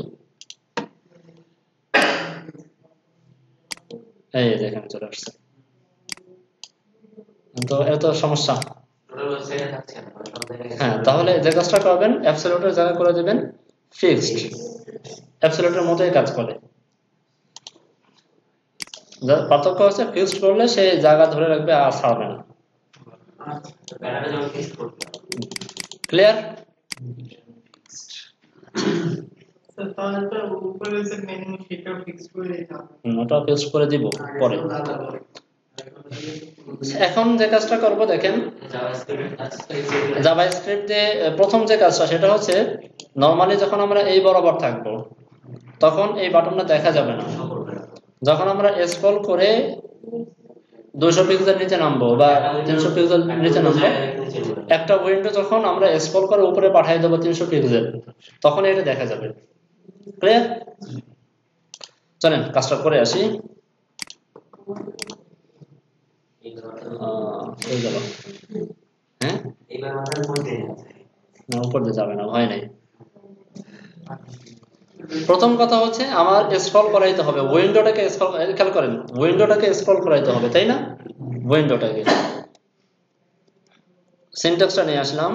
এই দেখেন চলে আসছে। তো এত সমস্যা। হ্যাঁ, তাহলে যে কাজটা করবেন অ্যাবসলিউটের জায়গা করে দিবেন ফিক্সড, অ্যাবসলিউটের মতোই কাজ করে। পার্থক্য হচ্ছে ফিক্সড করলে সে জায়গা ধরে রাখবে আর ছাড়বে না। ক্লিয়ার? তাহলে তো উপরে যে মেনু সেটা ফিক্স করে দিতে হবে। ওটা ফিক্সড করে দিব পরে। এখন যে কাজটা করব দেখেন, জাভাস্ক্রিপ্ট দিয়ে প্রথম যে কাজটা সেটা হচ্ছে, নরমালি যখন আমরা এই বরাবর থাকবো তখন এই বাটনটা দেখা যাবে না। যখন আমরা স্ক্রল করে 200 পিক্সেল নিচে নামবো বা 300 পিক্সেল নিচে নামবো, একটা উইন্ডো যখন আমরা স্ক্রল করে উপরে পাঠিয়ে দেবো 300 পিক্সেল, তখন এটা দেখা যাবে। ক্লিয়ার? চলেন কাজটা করে আসি। হয়ে গেল। হ্যাঁ, না উপর দিয়ে যাবে না, ভয় নাই। প্রথম কথা হচ্ছে আমার স্ক্রল করাইতে হবে উইন্ডোটাকে, খেয়াল করেন উইন্ডোটাকে স্ক্রল করাইতে হবে, তাই না? উইন্ডোটাকে সিনট্যাক্সটা নিয়ে আসলাম।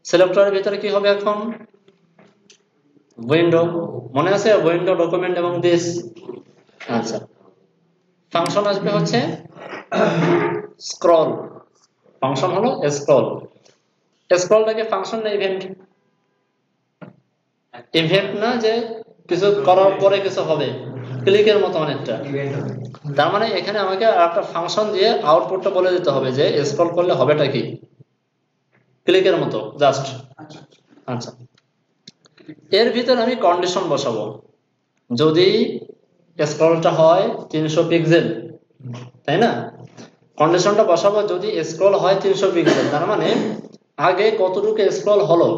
সিলেক্টরের ভিতরে কি হবে এখন? উইন্ডো, মনে আছে? উইন্ডো, ডকুমেন্ট এবং দিস। আচ্ছা, ফাংশন আসবে হচ্ছে স্ক্রল। ফাংশন হলো স্ক্রল। স্ক্রলটাকে ফাংশন না ইভেন্ট? ইভেন্ট না যে কিছু করার পরে কিছু হবে, ক্লিকের মতো অনেকটা। তার মানে এখানে আমাকে একটা ফাংশন দিয়ে আউটপুটটা বলে দিতে হবে যে স্ক্রল করলে হবেটা কি, ক্লিকের মতো জাস্ট। আচ্ছা, এর ভিতর আমি কন্ডিশন বসাবো। যদি স্ক্রলটা হয় 300 পিক্সেল, তাই না? কন্ডিশনটা বসাবো যদি স্ক্রল হয় 300 পিক্সেল, তার মানে আগে কতটুকু স্ক্রল হলো,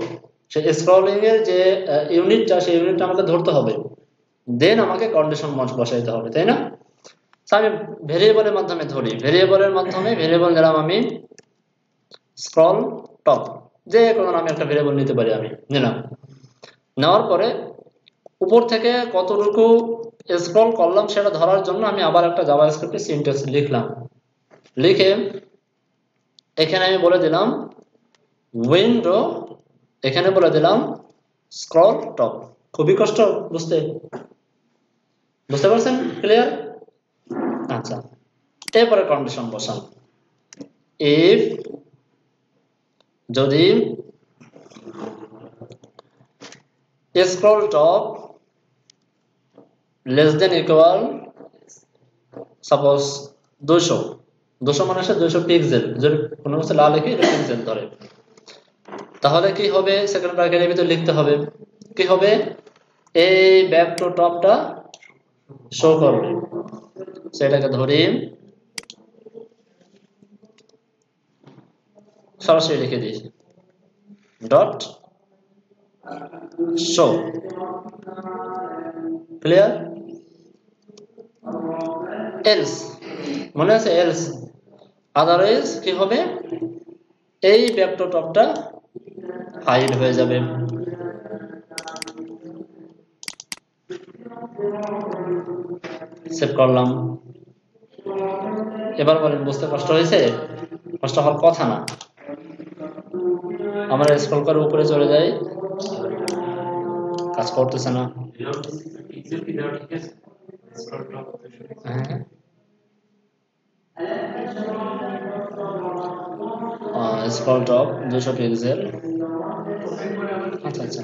সেই স্ক্রলিং এর যে ইউনিটটা, সেই ইউনিটটা আমাকে ধরতে হবে, দেন আমাকে কন্ডিশন বসাইতে হবে, তাই না? আমি ভেরিয়েবলের মাধ্যমে ধরি, ভেরিয়েবলের মাধ্যমে ভেরিয়েবল নিলাম আমি স্ক্রল টপ, যে কোনো নামে একটা ভেরিয়েবল নিতে পারি, আমি নিলাম। নেওয়ার পরে উপর থেকে কতটুকু স্ক্রল করলাম সেটা ধরার জন্য আমি আবার একটা জাভাস্ক্রিপ্টে সিনট্যাক্স লিখলাম। লিখে এখানে আমি বলে দিলাম উইন্ডো, এখানে বলে দিলাম স্ক্রল টপ। খুবই কষ্ট বুঝতে, বুঝতে পারছেন? ক্লিয়ার? আচ্ছা, এরপরে কন্ডিশন বসান। ইফ যদি scroll top less than equal suppose 200 মানে হচ্ছে 200 পিক্সেল, যদি কোনো কিছু লাল লিখি এটা পিক্সেল ধরে, তাহলে কি হবে সেকেন্ড ব্র্যাকেটের ভিতরে লিখতে হবে কি হবে, এই ব্যাক টু টপটা শো করবে, সেটাকে ধরি সরাসরি লিখে দিই ডট শো। ক্লিয়ার? এলস মনে আছে, এলস আদারওয়াইজ কি হবে, এই ব্যাক টু টপটা হাইড হয়ে যাবে। সেভ করলাম। এবার বলেন বুঝতে কষ্ট হয়েছে? কষ্ট হওয়ার কথা না। আমরা স্ক্রল করে উপরে চলে যাই, কাজ করতেছে না। Scroll top 200 pixel. আচ্ছা আচ্ছা,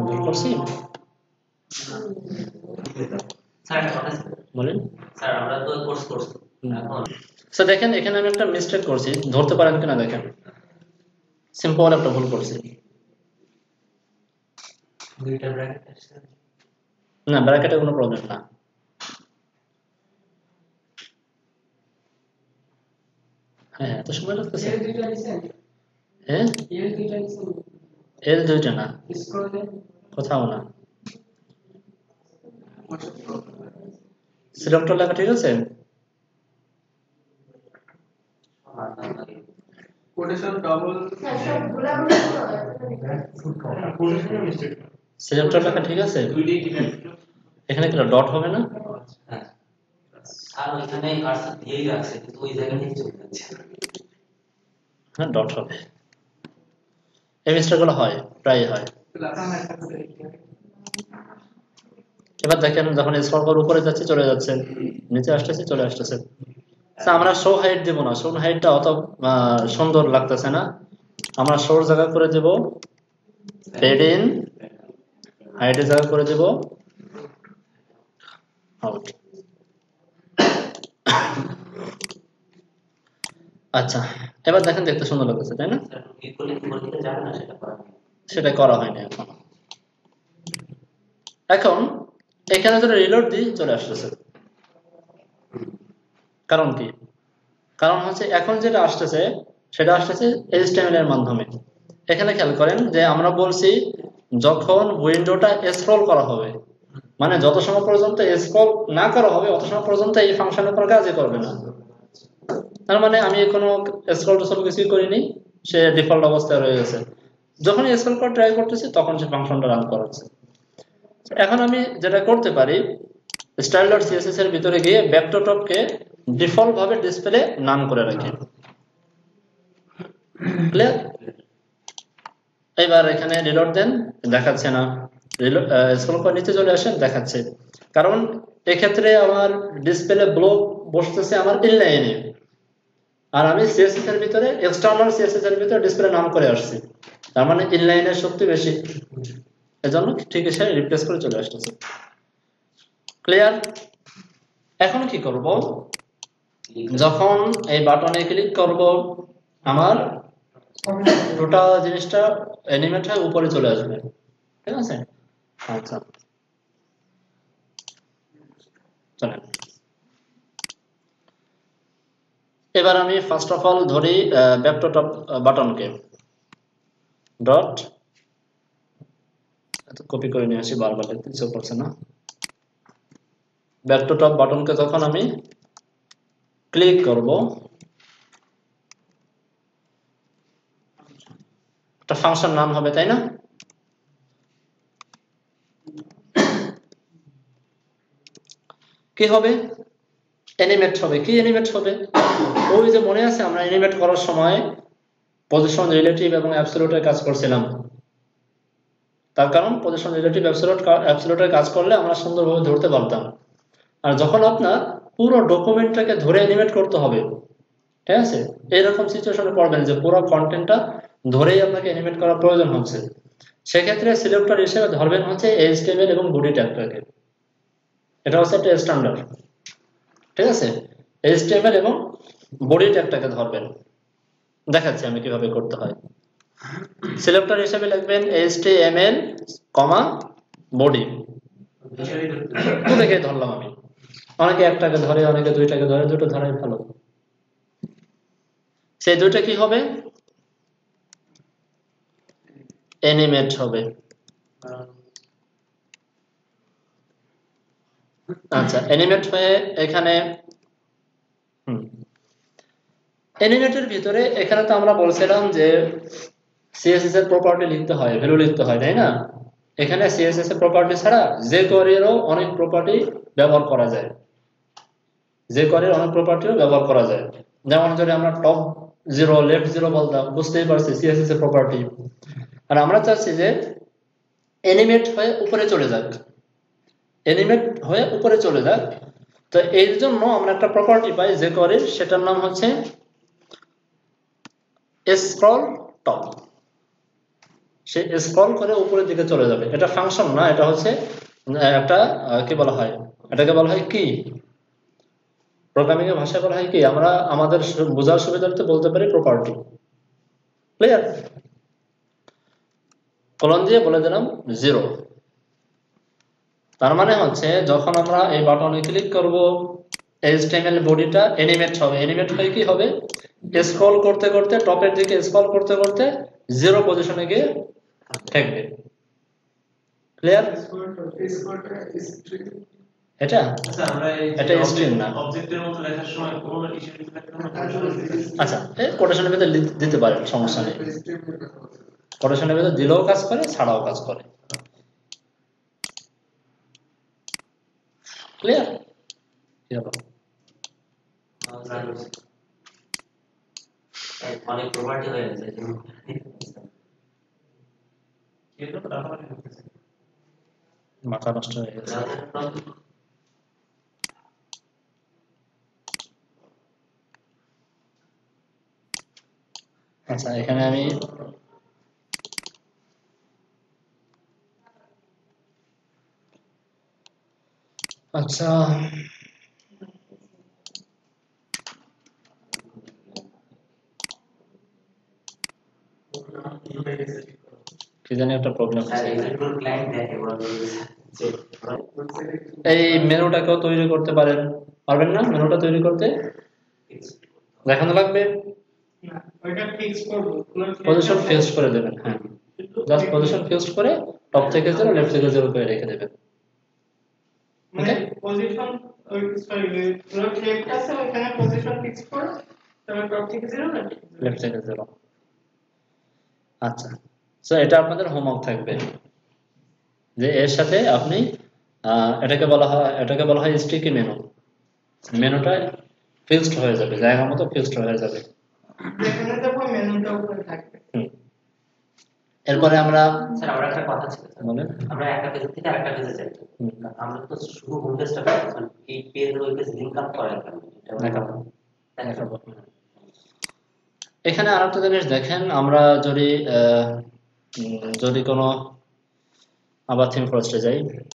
ভুল করছি বলেন। স্যার দেখেন এখানে আমি একটা মিস্টেক করছি, ধরতে পারেন কিনা দেখেন, সিম্পল একটা ভুল করছি। না ব্র্যাকেটে কোনো প্রবলেম না। হ্যাঁ এত সময় লাগতেছে? হ্যাঁ এর দুইটা না, কোথাও না। সিলেক্টর লেখা ঠিক আছে? সিলেক্টর লেখা ঠিক আছে? এখানে কি ডট হবে না? হ্যাঁ ডট হবে। এই মিস্টেকগুলো হয়, প্রায় হয়। এবার দেখেন যখন স্ক্রল করে উপরে যাচ্ছে চলে যাচ্ছে, নিচে আসতেছে চলে আসতেছে। আমরা শো হাইট দেব না, শো হাইটটা অত সুন্দর লাগতেছে না। আমরা শোর জায়গা করে দেব ফেড ইন, হাইটের জায়গা করে দেব আউট। আচ্ছা এবার দেখেন দেখতে সুন্দর লাগতেছে তাই না? সেটা করা হয়নি এখন। এখন এখানে যদি রিলোড দিই চলে আসতেছে। কারণ কি? কারণ হচ্ছে এখন যেটা আসতেছে সেটা আসতেছে HTML এর মাধ্যমে। এখানে খেয়াল করেন যে আমরা বলছি যখন উইন্ডোটা স্ক্রল করা হবে, মানে যত সময় পর্যন্ত স্ক্রল না করা হবে অত সময় পর্যন্ত এই ফাংশনের কোনো কাজই করবে না। তার মানে আমি কোনো স্ক্রল টু কিছুই করিনি, সে ডিফল্ট অবস্থায় রয়ে গেছে। যখন স্ক্রল করে ট্রাই করতেছি তখন সে ফাংশনটা রান করাচ্ছে। এখন আমি যেটা করতে পারি, style.css এর ভিতরে গিয়ে ব্যাক টু টপকে ডিফল্ট ভাবে ডিসপ্লে নাম করে রাখি। ক্লিয়ার? এবার এখানে রিলোড দেন, দেখাচ্ছে না। স্ক্রল করে নিচে চলে আসেন, দেখাচ্ছে। কারণ এক্ষেত্রে আমার ডিসপ্লে ব্লক বসতেছে আমার ইনলাইনে, আর আমি সিএসএস এর ভিতরে এক্সটার্নাল সিএসএস এর ভিতরে ডিসপ্লে নাম করে আসছি, তার মানে ইনলাইনের শক্তি বেশি, এজন্য ঠিক আছে রিপ্লেস করে চলে আসতেছে। ক্লিয়ার? এখন কি করব, যখন এই বাটনে ক্লিক করব আমার টোটাল জিনিসটা অ্যানিমেট হয়ে উপরে চলে আসবে। ঠিক আছে? আচ্ছা চলেন এবার আমি ফার্স্ট অফ অল ধরি ব্যাক টু টপ বাটনকে ডট, কপি করে নিয়ে আসি, বারবার লিখতে ইচ্ছে করছে না। ব্যাক টু টপ বাটনকে যখন আমি ক্লিক করব একটা ফাংশন নাম হবে তাই না? কি হবে? অ্যানিমেট হবে। কি অ্যানিমেট হবে? ওই যে মনে আছে আমরা অ্যানিমেট করার সময় পজিশন রিলেটিভ এবং অ্যাবসলিউটের কাজ করছিলাম। তার কারণ পজিশন রিলেটিভ অ্যাবসলিউটের কাজ করলে আমরা সুন্দরভাবে ধরতে পারতাম। আর যখন আপনার পুরো ডকুমেন্টটাকে ধরে অ্যানিমেট করতে হবে ঠিক আছে, এইরকম সিচুয়েশনে পড়বেন যে পুরো কন্টেন্টটা ধরেই আপনাকে অ্যানিমেট করার প্রয়োজন হচ্ছে, সেক্ষেত্রে সিলেক্টর হিসেবে ধরবেন হচ্ছে HTML এবং বডি ট্যাগটাকে। এটা হচ্ছে একটা স্ট্যান্ডার্ড। ঠিক আছে, HTML এবং বডি ট্যাগটাকে ধরবেন। দেখাচ্ছি আমি কিভাবে করতে হয়। সিলেক্টর হিসেবে লিখবেন HTML, বডি। দুটোকে ধরলাম আমি। অনেকে একটাকে ধরে, অনেকে দুইটাকে ধরে, দুটো ধরাই ভালো। সেই দুইটা কি হবে? অ্যানিমেট হবে। আচ্ছা, অ্যানিমেট হয়ে এখানে অ্যানিমেটের ভিতরে এখানে তো আমরা বলছিলাম যে সিএসএস এর প্রপার্টি লিখতে হয়, ভ্যালু লিখতে হয়, তাই না? এখানে সিএসএস এর প্রপার্টি ছাড়া jQuery-রও অনেক প্রপার্টি ব্যবহার করা যায়। jQuery-র অনেক প্রপার্টিও ব্যবহার করা যায়। যেমন যদি আমরা টপ 0 লেফট 0 বলতাম, বুঝতেই পারছি সিএসএস এর প্রপার্টি। আর আমরা চাচ্ছি যে অ্যানিমেট হয়ে উপরে চলে যাক, অ্যানিমেট হয়ে উপরে চলে যাক। তো এর জন্য আমরা একটা প্রপার্টি পাই jQuery-র, সেটার নাম হচ্ছে স্ক্রল টপ। সে স্ক্রল করে উপরের দিকে চলে যাবে। এটা ফাংশন না, এটা হচ্ছে একটা কি বলা হয়, এটাকে বলা হয় কি, প্রোগ্রামিং এর ভাষায় বলা হয় কি, আমরা আমাদের বোঝার সুবিধার্থে বলতে পারি প্রপার্টি। ক্লিয়ার? কলন দিয়ে বলে দিলাম 0। তার মানে হচ্ছে যখন আমরা এই বাটনে ক্লিক করব, HTML বডিটা অ্যানিমেট হবে। অ্যানিমেট হয়ে কি হবে? স্ক্রল করতে করতে, টপের দিকে স্ক্রল করতে করতে 0 পজিশনে গিয়ে থাকবে। ক্লিয়ার? এটা এটা স্ট্রিং না। অবজেক্টের মতো লেখার সময় কোনো ইস্যু থাকবে না। আচ্ছা, কোটেশনের ভিতরে দিতে পারেন, সমস্যা নেই। কোটেশনের ভিতরে দিলেও কাজ করে, ছাড়াও কাজ করে। ক্লিয়ার? অনেক প্রপার্টি হয়ে গেছে। মাথা নষ্ট হয়ে গেছে। আচ্ছা, এখানে আমি আচ্ছা কি জানি একটা প্রবলেম আছে। এই মেনুটাকেও তৈরি করতে পারেন, পারবেন না? মেনুটা তৈরি করতে দেখানো লাগবে, না ওইটা ফিক্স করব, পজিশন ফিক্সড করে দেবেন। হ্যাঁ, জাস্ট পজিশন ফিক্সড করে টপ থেকে 0 লেফট থেকে 0 করে রেখে দেবেন। মানে পজিশন ওই সরি লেফট লেফট আছে ওখানে পজিশন ফিক্স করো, তারপর টপ থেকে 0 লেফট থেকে 0। আচ্ছা, সো এটা আপনাদের হোমওয়ার্ক থাকবে যে এর সাথে আপনি এটাকে বলা হয় স্টিকি মেনু। মেনুটা ফিক্সড হয়ে যাবে, জায়গা মতো ফিক্সড হয়ে যাবে। যেখানে দেখো মেনুটা উপরে থাকবে। এরপরে আমরা স্যার আমার একটা কথা ছিল, বলেন। আমরা একটা পেজ থেকে আরেকটা পেজে যাই, আমরা তো শুধু হোম পেজটা করছি, এই পেজ ওই পেজ লিংক আপ করা কেন? দেখাবো। এখানে আরেকটা জিনিস দেখেন, আমরা যদি কোনো আবার থিম ফরেস্টে যাই,